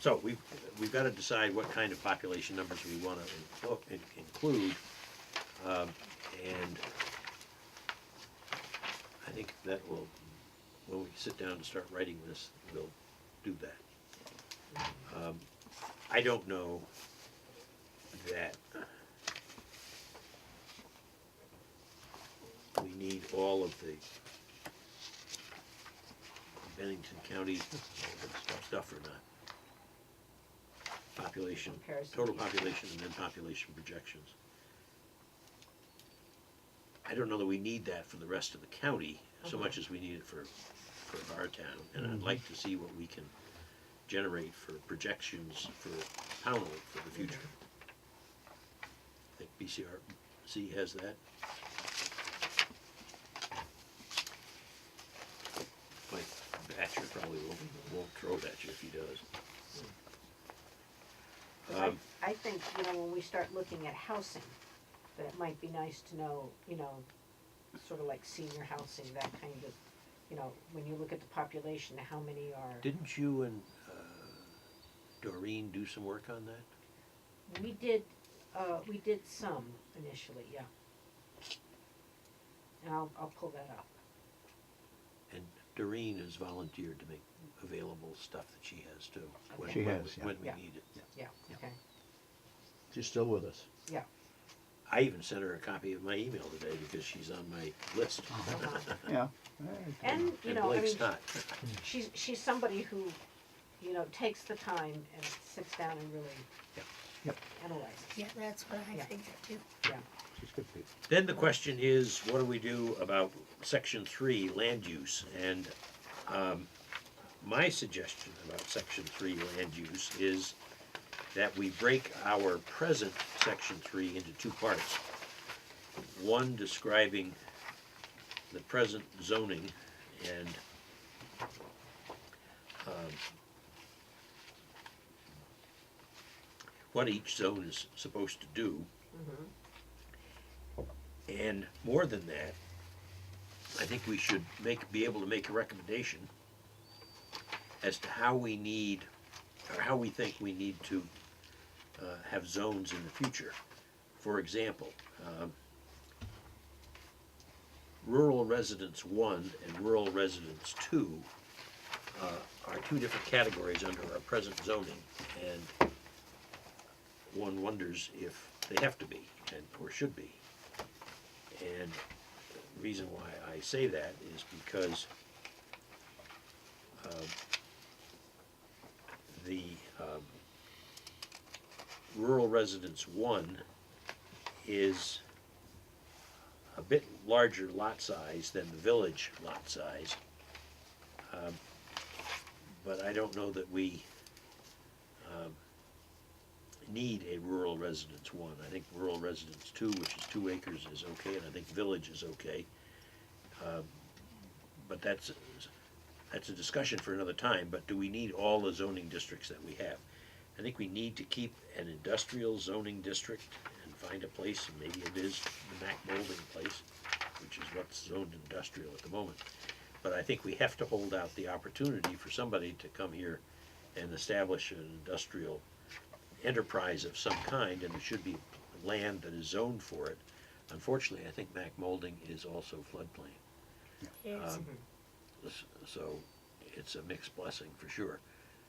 so we've got to decide what kind of population numbers we want to include. And I think that will, when we sit down to start writing this, we'll do that. I don't know that we need all of the Bennington County stuff or not. Population, Comparison. total population and then population projections. I don't know that we need that for the rest of the county so much as we need it for our town. And I'd like to see what we can generate for projections for Pownell for the future. I think BCRC has that. Mike Batcher probably won't throw it at you if he does. 'Cause I think, when we start looking at housing, that it might be nice to know, sort of like senior housing, that kind of, when you look at the population, how many are. Didn't you and Doreen do some work on that? We did some initially, yeah. And I'll pull that up. And Doreen has volunteered to make available stuff that she has too. She has, yeah. When we Yeah. need it. Yeah, okay, She's still with us. yeah. I even sent her a copy of my email today because she's on my list. Yeah. And, you And know, I Blake's mean, not. she's somebody who, you know, takes the time and sits down and really Yep. analyzes. Yeah, that's what I Yeah. figured too. She's good people. Then the question is, what do we do about section 3, land use? And my suggestion about section 3, land use, is that we break our present section 3 into two parts. One describing the present zoning and what each zone is supposed to do. And more than that, I think we should be able to make a recommendation as to how we need, or how we think we need to have zones in the future. For example, rural residence 1 and rural residence 2 are two different categories under our present zoning, and one wonders if they have to be, and or should be. And the reason why I say that is because the rural residence 1 is a bit larger lot size than the village lot size. But I don't know that we need a rural residence 1. I think rural residence 2, which is 2 acres, is okay, and I think village is okay. But that's a discussion for another time, but do we need all the zoning districts that we have? I think we need to keep an industrial zoning district and find a place, and maybe it is the Mac Molding place, which is what's zoned industrial at the moment. But I think we have to hold out the opportunity for somebody to come here and establish an industrial enterprise of some kind, and there should be land that is zoned for it. Unfortunately, I think Mac Molding is also floodplain. It's, So it's a mixed blessing for sure.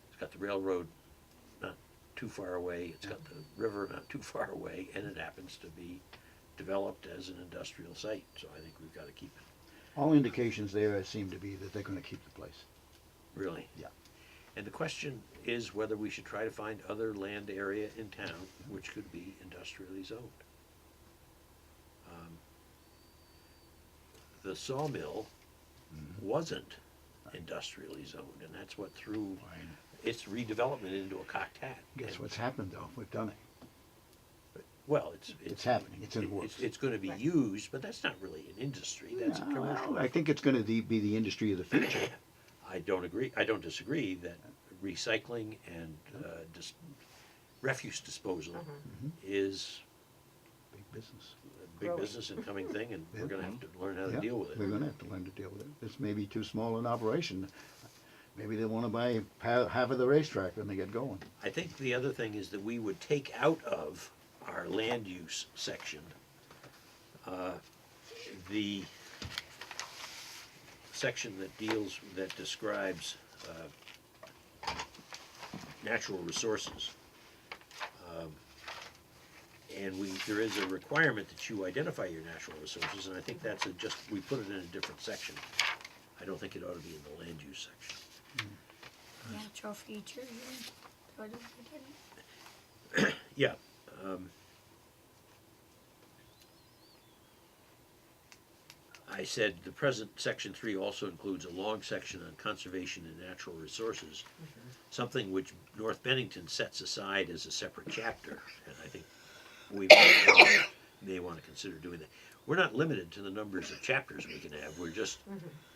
It's got the railroad not too far away, it's got the river not too far away, and it happens to be developed as an industrial site, so I think we've got to keep it. All indications there seem to be that they're gonna keep the place. Really? Yeah. And the question is whether we should try to find other land area in town which could be industrially zoned. The sawmill wasn't industrially zoned, and that's what threw its redevelopment into a cocked hat. Guess And- what's happened though? We've done it. Well, It's happening. It's in the works. It's gonna be used, but that's not really an industry, that's a Yeah, commercial. well, I think it's gonna be the industry of the future. I don't disagree that recycling and refuse disposal is Big business. a big Growing. business and coming thing, and we're gonna have to learn how to Yeah, deal with We're it. gonna have to learn to deal with it. This may be too small an operation. Maybe they wanna buy half of the racetrack when they get going. I think the other thing is that we would take out of our land use section the section that describes natural resources. And there is a requirement that you identify your natural resources, and I think we put it in a different section. I don't think it ought to be in the land use section. natural features. What is it again? Yeah. I said the present section 3 also includes a long section on conservation and natural resources, something which North Bennington sets aside as a separate chapter, and I think we may want to consider doing that. We're not limited to the numbers of chapters we can have,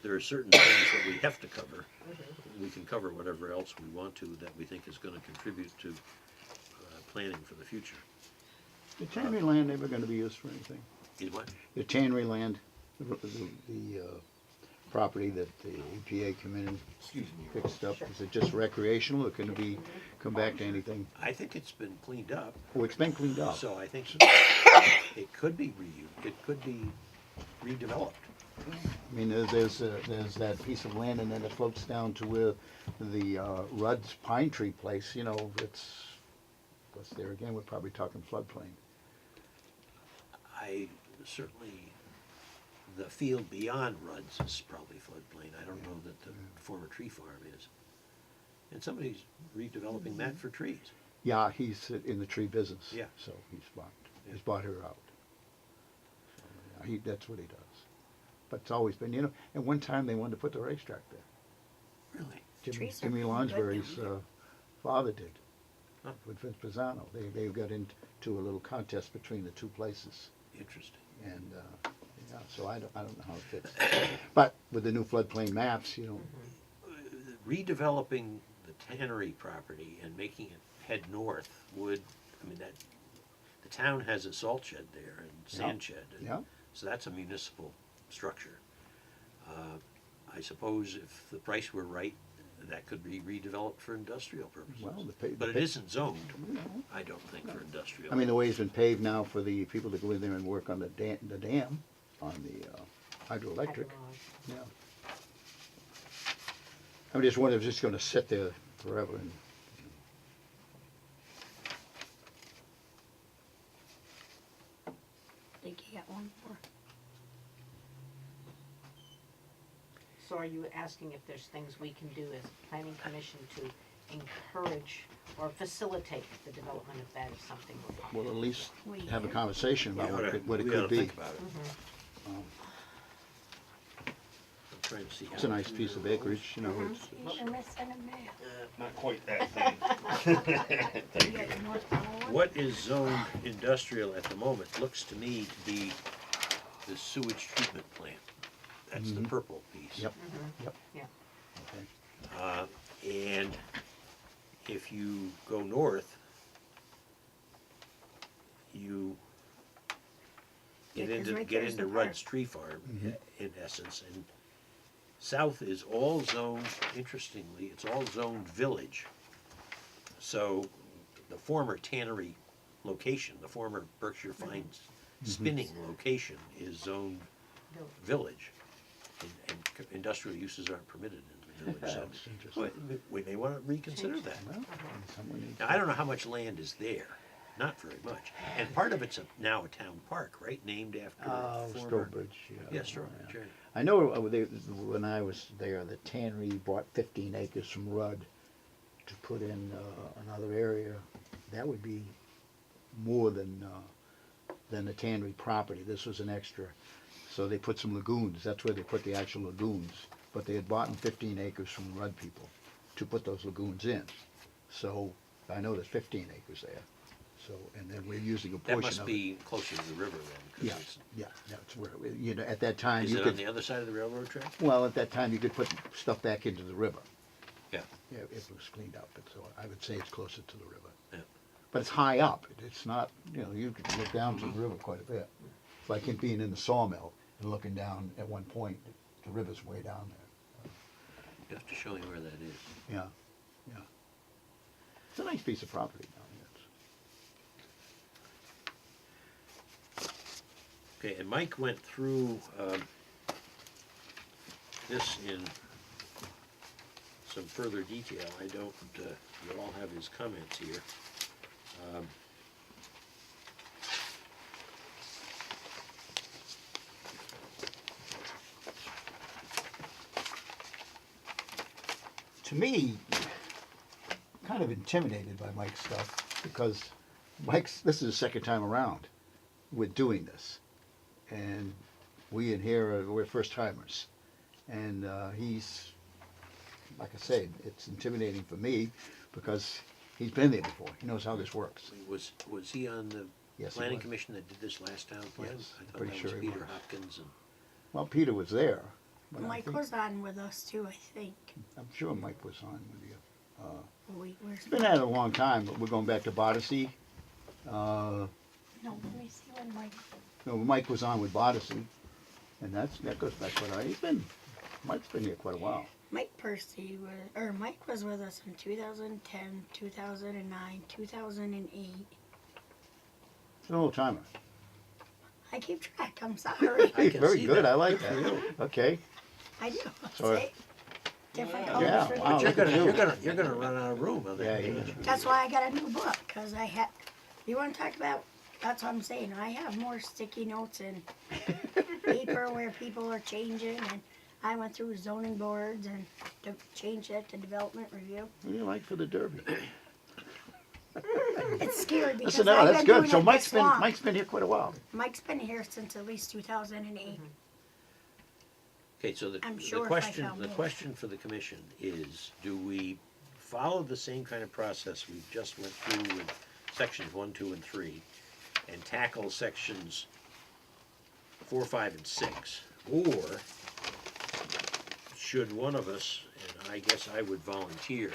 there are certain things that we have to cover. We can cover whatever else we want to that we think is going to contribute to planning for the future. The tannery land ever gonna be used for anything? Is what? The tannery land, the property that the EPA come in and fixed up, is it just recreational or can it be, come back to anything? I think it's been cleaned up, Oh, it's been cleaned up. so I think it could be reused, it could be redeveloped. I mean, there's that piece of land and then it floats down to where the Rudd's pine tree place, you know, it's, what's there again, we're probably talking floodplain. certainly, the field beyond Rudd's is probably floodplain. I don't know that the former tree farm is. And somebody's redeveloping that for trees. Yeah, he's in the tree business. Yeah. So he's bought her out. So, yeah, that's what he does. But it's always been, at one time they wanted to put the racetrack there. Really? Trees are Jimmy pretty good Lonsbury's down father did. Huh. With Vince Pisano. They got into a little contest between the two places. Interesting. And, yeah, so I don't know how it fits. But with the new floodplain maps, Redeveloping the tannery property and making it head north would, the town has a salt shed there and sand shed. And yeah. So that's a municipal structure. I suppose if the price were right, that could be redeveloped for industrial purposes. Well, But it isn't zoned, you know, I don't think, for industrial. I mean, the way it's been paved now for the people to go in there and work on the dam on the hydroelectric. Yeah. I just wonder if it's just gonna sit there forever and. I think you got one more. So are you asking if there's things we can do as a planning commission to encourage or facilitate the development of that if something were possible? Well, at least We have a have- conversation about what it We oughta could be. think about it. Um, I'm trying to see. It's a nice piece of acreage, it's, You're missing a map. Not quite that thing. You got the North Pownal one? What is zoned industrial at the moment looks to me to be the sewage treatment plant. That's the purple piece. yep, yep. Yeah. Okay. And if you go north, you Yeah, 'cause right get there's into the Rudd's park. Tree Farm, in essence, and south is all zoned, interestingly, it's all zoned village. So the former tannery location, the former Berkshire Fine spinning location is zoned village. And industrial uses aren't permitted in the village, so That's interesting. we may wanna reconsider that. Well, someone needs Now, I don't know how much land is there, not very much. And part of it's now a town park, right, named after former. Strobridge, Yeah, Strobridge, right. I know when I was there, the tannery bought 15 acres from Rudd to put in another area. That would be more than the tannery property. This was an extra. So they put some lagoons. That's where they put the actual lagoons. But they had bought 15 acres from Rudd people to put those lagoons in. So I know there's 15 acres there. So, and then we're using a That portion must of it. be closer to the river then, 'cause Yeah, it's- yeah, that's where, at that time, is you it on could, the other side of the railroad track? well, at that time, you could put stuff back into the river. Yeah. Yeah, it was cleaned up, and so I would say it's closer to the river. Yeah. But it's high up, it's not, you could look down to the river quite a bit. It's like it being in the sawmill and looking down at one point, the river's way down there. You have to show me where that is. Yeah, yeah. It's a nice piece of property down there. Okay, and Mike went through this in some further detail. I don't, you all have his comments here. To me, kind of intimidated by Mike's stuff because this is the second time around with doing this. And we in here, we're first timers. And he's, like I said, it's intimidating for me because he's been there before. He knows how this works. Was he on the Yes, he planning was. commission that did this last town plan? Yes, I thought pretty that sure was he Peter was. Hopkins and, Well, Peter was there. but I Mike think- was on with us too, I think. I'm sure Mike was on with you. It's We're been at it a long time, but we're going back to Bodacy. no, let me see when Mike. No, Mike was on with Bodacy, and that goes back quite a while. Mike's been here quite a while. Mike was with us in 2010, 2009, 2008. He's an old timer. I keep track. I'm sorry. I can Very see good. that. I like Good for that. you. Okay. I do. So- See? Different Yeah, colors for wow. You're look at gonna, you. you're gonna run out of room on Yeah, that yeah. page. That's why I got a new book, because I had. You want to talk about That's what I'm saying. I have more sticky notes and paper where people are changing, and I went through zoning boards and changed that to development review. What do you like for the Derby? It's scary because Listen, no, I've that's been good. doing So it Mike's this been long. Mike's been here quite a while. Mike's been here since at least 2008. Okay, so I'm sure if I found the more. question for the commission is, do we follow the same kind of process we just went through with sections 1, 2, and 3, and tackle sections 4, 5, and 6? Or should one of us, and I guess I would volunteer,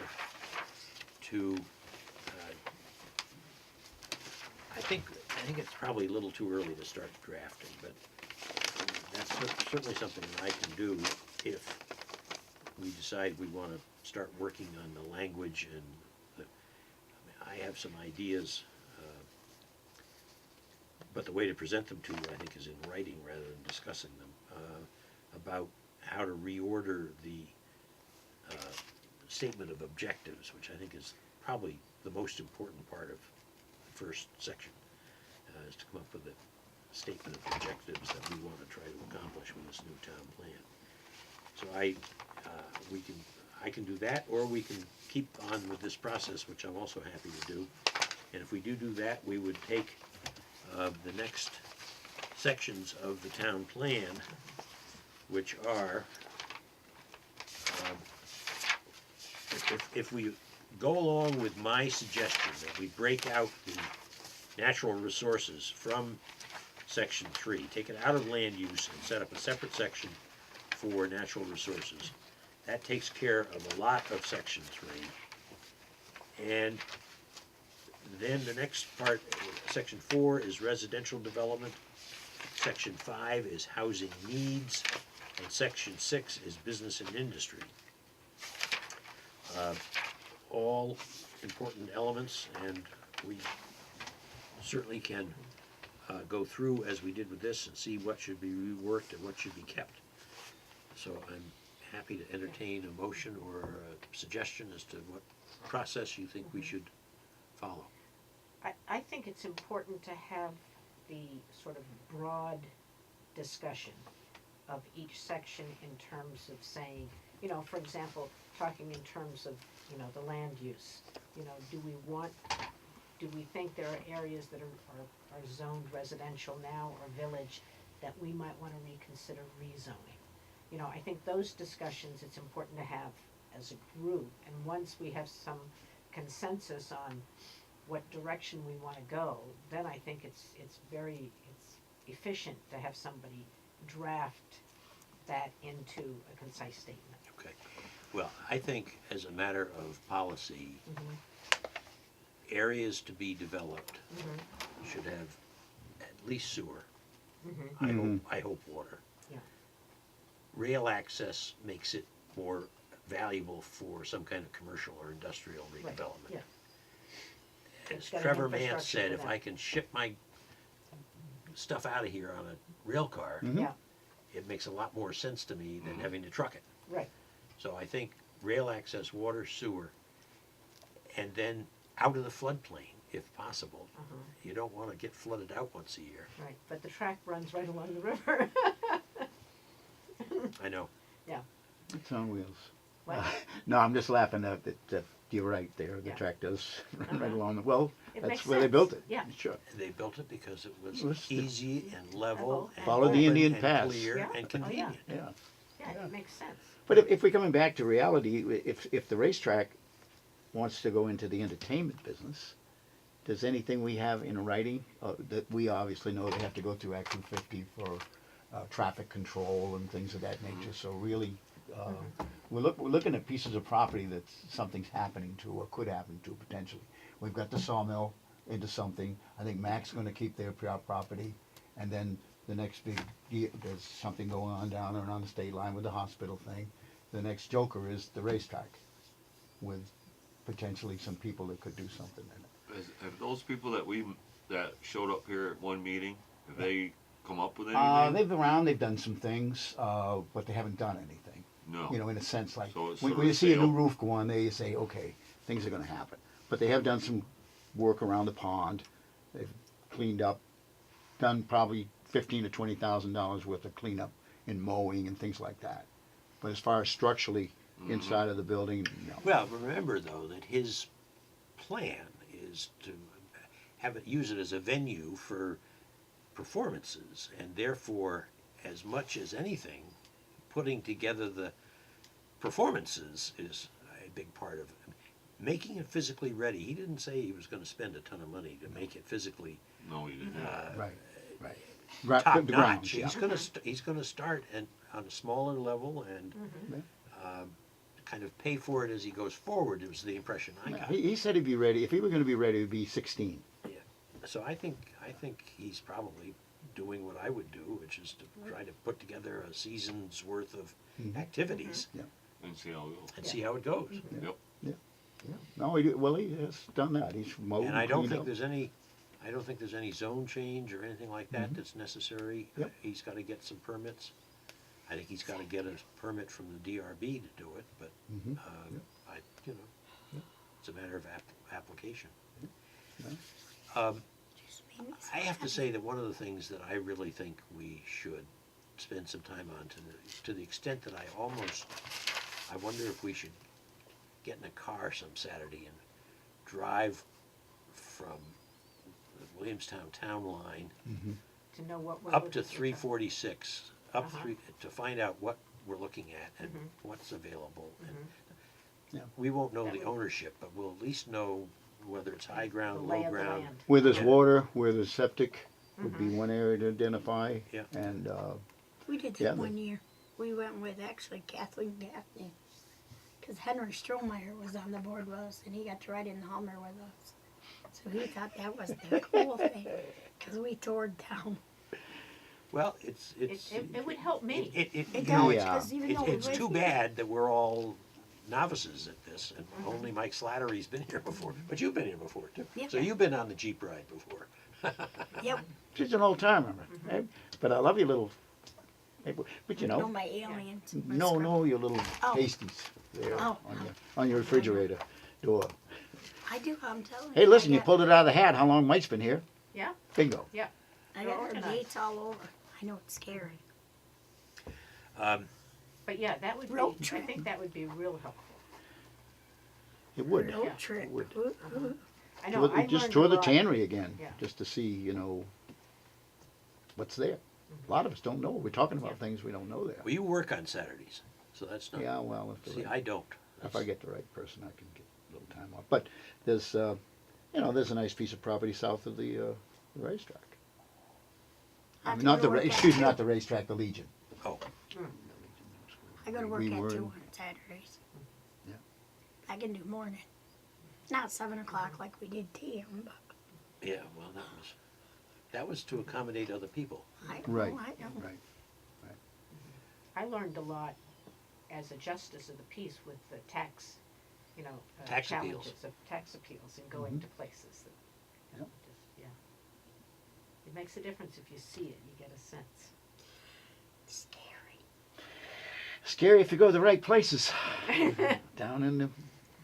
to, I think it's probably a little too early to start drafting, but that's certainly something that I can do if we decide we want to start working on the language and I have some ideas, but the way to present them to you, I think, is in writing rather than discussing them, about how to reorder the statement of objectives, which I think is probably the most important part of the first section, is to come up with a statement of objectives that we want to try to accomplish with this new town plan. So I can do that, or we can keep on with this process, which I'm also happy to do. And if we do that, we would take the next sections of the town plan, which are, if we go along with my suggestion that we break out the natural resources from section 3, take it out of land use and set up a separate section for natural resources, that takes care of a lot of section 3. And then the next part, section 4 is residential development, section 5 is housing needs, and section 6 is business and industry. All important elements, and we certainly can go through as we did with this and see what should be reworked and what should be kept. So I'm happy to entertain a motion or a suggestion as to what process you think we should follow. I think it's important to have the sort of broad discussion of each section in terms of saying, you know, for example, talking in terms of, you know, the land use. You know, do we think there are areas that are zoned residential now or village that we might want to reconsider rezoning? You know, I think those discussions it's important to have as a group, and once we have some consensus on what direction we want to go, then I think it's efficient to have somebody draft that into a concise statement. Okay. Well, I think as a matter of policy, areas to be developed should have at least sewer. I hope water. Yeah. Rail access makes it more valuable for some kind of commercial or industrial Right, redevelopment. yeah. As It's got an Trevor Mance infrastructure said, for if that. I can ship my stuff out of here on a rail car, Yeah, it makes a lot more sense to me than having to truck it. right, So I think rail access, water, sewer, and then out of the floodplain, if possible. You don't want to get flooded out once a year. right, but the track runs right along the river. I know. It's on wheels. What? No, I'm just laughing at that. You're right there. The Yeah. track does run right along the, well, It that's makes where they sense. built it. Yeah. Sure. They built it because it was It was the- easy and level Level and Follow the open Indian and path. clear Yeah. and Oh, yeah. convenient. Yeah. Yeah, Yeah. it makes sense. But if we're coming back to reality, if the racetrack wants to go into the entertainment business, does anything we have in writing, that we obviously know they have to go through Act 250 for traffic control and things of that nature, so really, we're looking at pieces of property that something's happening to or could happen to potentially. We've got the sawmill into something, I think Mac's gonna keep their property, and then the next there's something going on down there on the state line with the hospital thing. The next joker is the racetrack, with potentially some people that could do something in it. Have those people that showed up here at one meeting, have they come up with anything? They've been around, they've done some things, but they haven't done anything. No. You know, in a sense, like, So it's when sort of you a see a new sale. roof go on there, you say, okay, things are gonna happen. But they have done some work around the pond, they've cleaned up, done probably $15,000 to $20,000 worth of cleanup and mowing and things like that. But as far as structurally inside of the building, no. Well, remember though that his plan is to use it as a venue for performances, and therefore, as much as anything, putting together the performances is a big part of it. Making it physically ready. He didn't say he was going to spend a ton of money to make it physically No, you didn't. Right, right. top The grounds, notch. yeah. He's going to start on a smaller level and kind of pay for it as he goes forward. It was the impression I got. He said he'd be ready. If he were going to be ready, it'd be 16. So I think he's probably doing what I would do, which is to try to put together a season's worth of activities And see how it goes. and see how it goes. Yep. Yeah. No, he has done that. He's mowed And I don't cleaned think up. there's any zone change or anything like that that's necessary. Yep. He's got to get some permits. I think he's got to get a permit from the DRB to do it, but it's a matter of application. I have to say that one of the things that I really think we should spend some time on, to the extent that I wonder if we should get in a car some Saturday and drive from the Williamstown town line To know what we're up looking to at. 346, to find out what we're looking at and what's available. And Yeah. we won't know That the would- ownership, but we'll at least know whether it's high The ground, lay low of the ground. land. Where there's Yeah. water, where there's septic, would be one area to identify. Yeah. And We did that Yeah, one year. We went with actually Kathleen Gaffney. Because Henry Strohmeyer was on the board with us and he got to ride in the Hummer with us. So he thought that was the cool thing. Because we tore down. Well, it's It would help me. It, It you does, know, Yeah. because even though we it's live too here- bad that we're all novices at this, and only Mike Slattery's been here before. But you've been here before too. Yep. So you've been on the Jeep ride before. Yep. she's an old timer. Eh? But I love your little, but you No, know, my aliens. no, your little Oh. pasties there Oh. on your refrigerator door. I do, I'm telling you. Hey, listen, I you got- pulled it out of the hat. How long Mike's been here? Yeah, Bingo. yeah. I They're got her organized. dates all over. I know it's scary. But yeah, that would be, Road I trip. think that would be real helpful. It would. Road Yeah. trip. would. Ooh, ooh. I know, I Just learned tour a the lot. tannery again, Yeah. just to see, what's there. A lot of us don't know. We're talking about things we don't know there. Well, you work on Saturdays, so that's not. Yeah, well, See, I don't. if I get the right person, I can get a little time off. But there's, there's a nice piece of property south of the racetrack. I have to Not go the, to work at excuse me, 2. not the racetrack, the Legion. Oh, I go to work we at were 2 in- on Saturdays. Yeah. I can do morning. Not 7 o'clock like we did TM, but yeah. Well, that was to accommodate other people. I know, Right, I know. right. I learned a lot as a justice of the peace with the tax, Tax appeals. challenges of tax appeals and going to places that, Yep. It makes a difference if you see it, you get a sense. Scary. Scary if you go to the right places. Down in the,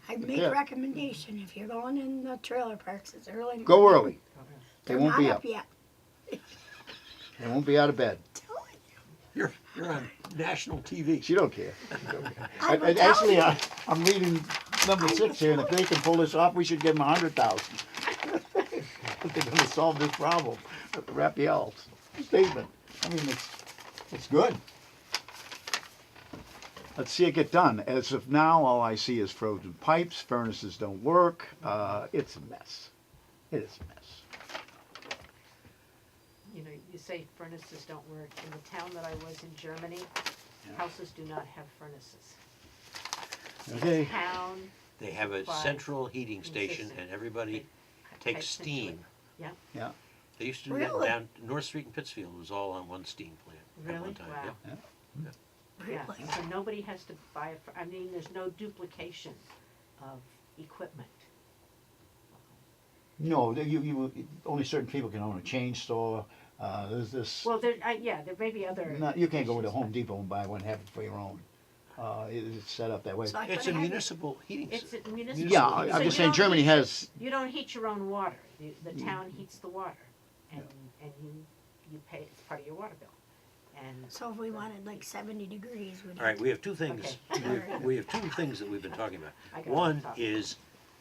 I make Yeah. recommendation if you're going in the trailer parks, it's early. go morning. early. They They're won't not be up up. yet. They won't be out of bed. Telling you. You're on national TV. She don't care. She don't care. I'm And telling actually, you. I'm reading number 6 here, and if they can pull this off, we should give them 100,000. They're going to solve this problem. Raphael's statement. I mean, it's good. Let's see it get done. As of now, all I see is frozen pipes. Furnaces don't work. It's a mess. It is a mess. You say furnaces don't work. In the town that I was in Germany, Yeah. houses do not have furnaces. Okay. Town, They have a Supply. central heating station, System. and everybody pipes takes into it. steam. Yeah, Yeah. They used to do Really? that down North Street in Pittsfield. Was all on one steam plant at Really? one time. Wow. Yeah. yeah. Really? So nobody has to buy there's no duplication of equipment. No, you only certain people can own a chain store. There's this. Well, there may be other. You can't go to issues, Home but Depot and buy one, have it for your own. It's set up that way. So I It's could a have- municipal heating It's system. a municipal. Yeah, So I'm you just saying don't Germany heat- has. You don't heat your own water. The town heats the water. and you pay, it's part of your water bill. And So if we wanted like 70 degrees, we'd All right, we have two things, Okay. we have two things that we've been talking about. I got One it, top. is,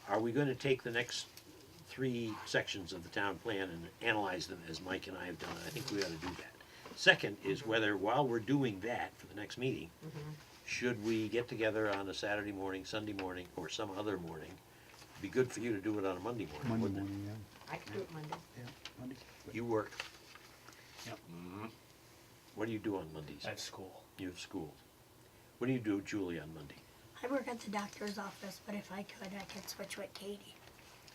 are we gonna take the next 3 sections of the town plan and analyze them as Mike and I have done? I think we ought to do that. Second is whether, while we're doing that for the next meeting, should we get together on a Saturday morning, Sunday morning, or some other morning? It'd be good for you to do it on a Monday morning, Monday wouldn't it? morning, I can do it Monday. Monday. You work, Mhm. what do you do on Mondays? I have school. You have school. What do you do, Julie, on Monday? I work at the doctor's office, but if I could switch with Katie.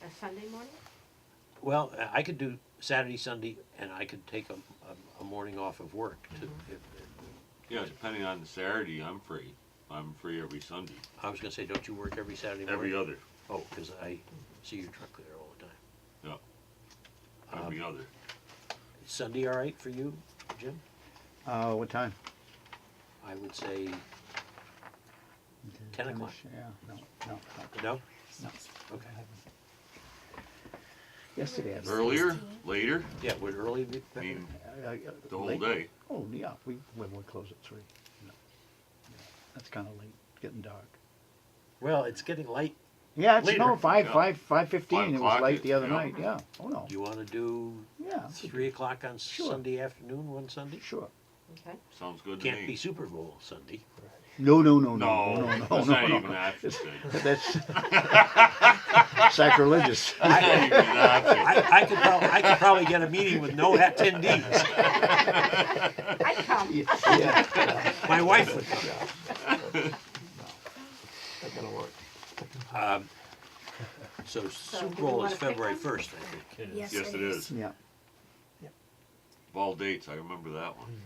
A Sunday morning? Well, I could do Saturday, Sunday, and I could take a morning off of work to, Yeah, depending on the Saturday, I'm free. I'm free every Sunday, I was gonna say, don't you work every Saturday morning? every other, Oh, cause I see your truck there all the time. every other. Sunday all right for you, Jim? What time? I would say, 10 o'clock. Yeah, no. no? No. Okay. Yesterday I was. Earlier, 16. later, Yeah, would early be I better? mean, I- the whole late? day. Oh, yeah, we close at 3. No. Yeah, that's kinda late, getting dark. Well, it's getting late. Yeah, it's, no, Later. 5:15, it was 5 late the other o'clock, night, yeah, oh no, Do you wanna do yeah. 3 o'clock on Sure. Sunday afternoon, one Sunday? Sure. Okay. Sounds good to Can't be me. Super Bowl Sunday. No, No, it's not even an option thing. That's sacrilegious. It's not even an option. I could probably get a meeting with no attendees. I come. Yeah. My wife would come. Not gonna work. So do Super we Bowl wanna is pick February one? 1st, I think. It is. Yes, Yes, it is. Yeah, Of all dates, I remember that one.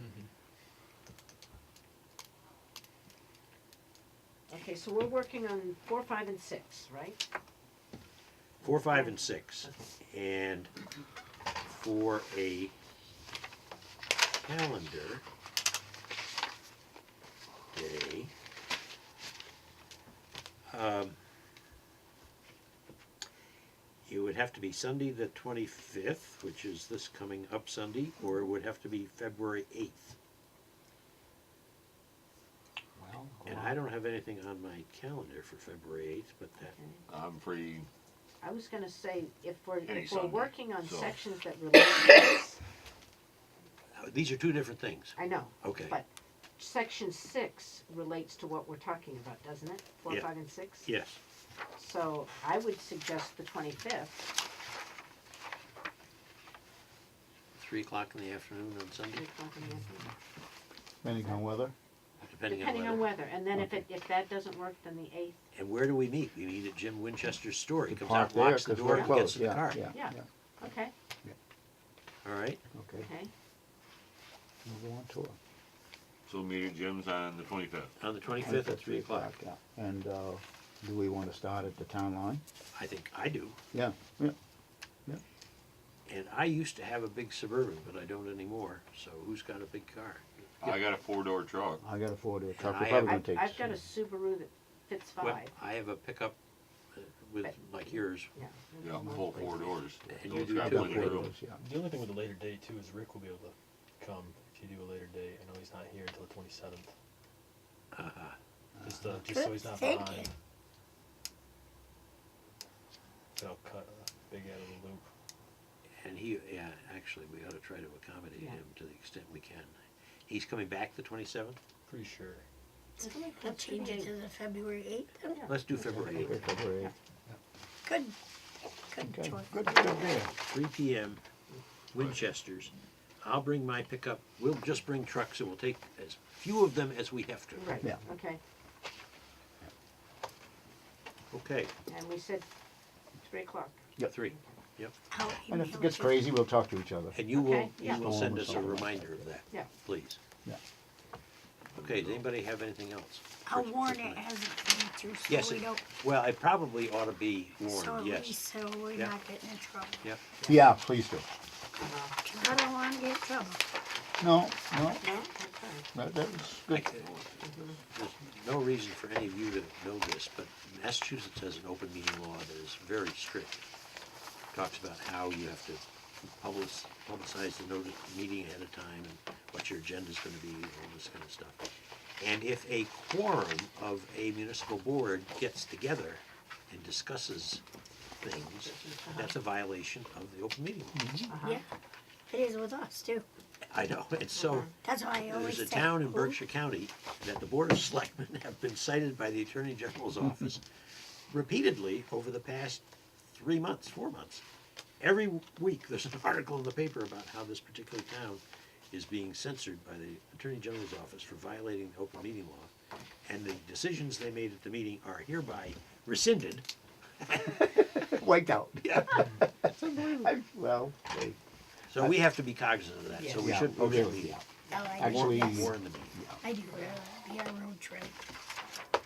Okay, so we're working on 4, 5, and 6, right? 4, 5, and 6. And for a calendar day, it would have to be Sunday the 25th, which is this coming up Sunday, or it would have to be February 8th. well, And I don't have anything on my calendar for February 8th, but that, I'm free. I was gonna say, if Any we're Sunday, working on so. sections that relate to this, these are two different things. I know, Okay, but section 6 relates to what we're talking about, doesn't it? 4, Yeah. 5, and 6? yes. So I would suggest the 25th. 3 o'clock in the afternoon on 3 Sunday, o'clock in the afternoon. depending on weather. depending Depending on on weather. weather, and then if that doesn't work, then the 8th. And where do we meet? We meet at Jim Winchester's store. He comes Park out, there, locks the 'cause door, we're and closed. gets in the Yeah, car. Yeah, Yeah. yeah, Okay, All right? okay, okay. we'll go on tour. So meet at Jim's on the 25th. On the 25th at 3 o'clock. Yeah, and, do we wanna start at the town line? I think I do. Yeah, yeah, And I used to have a big Suburban, but I don't anymore. So who's got a big car? I got a 4-door truck. I got a 4-door truck, I we're have- probably gonna take. I've got a Subaru that fits 5. Well, I have a pickup with like yours. Yeah. Yeah, full 4 doors. And Those you do got too. plenty of room. Photos, yeah. The only thing with the later date too is Rick will be able to come if you do a later date. I know he's not here until the 27th. Just so he's not Thank behind. you. So I'll cut big out of the loop. And yeah, actually, we ought to try to accommodate Yeah. him to the extent we can. He's coming back the 27th? Pretty sure. We'll change it to the February 8th. then. Yeah. Let's do February 8th. Okay, February 8th. Good. Good Okay, choice. good there. 3 p.m. Winchester's. I'll bring my pickup. We'll just bring trucks and we'll take as few of them as we have to. Right, Yeah. okay. Okay, And we said 3 o'clock. 3. I'll And if email it gets you. crazy, we'll talk to each other. And you will, Okay, yeah. you will send us a Storm or something. reminder of that. Yeah. Please. Yeah. Okay, does anybody have anything else? I'll for- warn for it tonight? as a thing too, so Yes, we it- don't, Well, it probably ought to be so warned, at yes. least so we're Yeah. not getting in trouble. Yep. Yeah, please do. I don't wanna get in trouble. No, No? Okay. that was I good. c- There's no reason for any of you to know this, but Massachusetts has an open meeting law that is very strict. Talks about how you have to publicize the notice of the meeting ahead of time and what your agenda's gonna be and all this kind of stuff. And if a quorum of a municipal board gets together and discusses things, that's a violation of the open meeting law. Yeah, it is with us too. I know, and so, That's why I always there's say. a town in who- Berkshire County that the Board of Selectmen have been cited by the Attorney General's office repeatedly over the past 3 months, 4 months. Every week, there's an article in the paper about how this particular town is being censored by the Attorney General's office for violating the open meeting law. And the decisions they made at the meeting are hereby rescinded. Wiped out. Yeah. Well, hey, So we have to be cognizant of that, so we yeah, shouldn't oh, push the really, meeting. yeah. I like Actually, it. More in the meeting. I do be our road trip,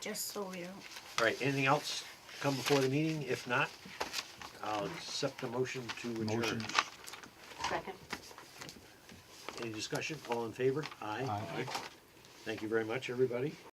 just so we don't. All right, anything else come before the meeting? If not, I'll accept a motion to adjourn. Motion. Second. Any discussion? All in favor? Aye. Aye. Thank you very much, everybody.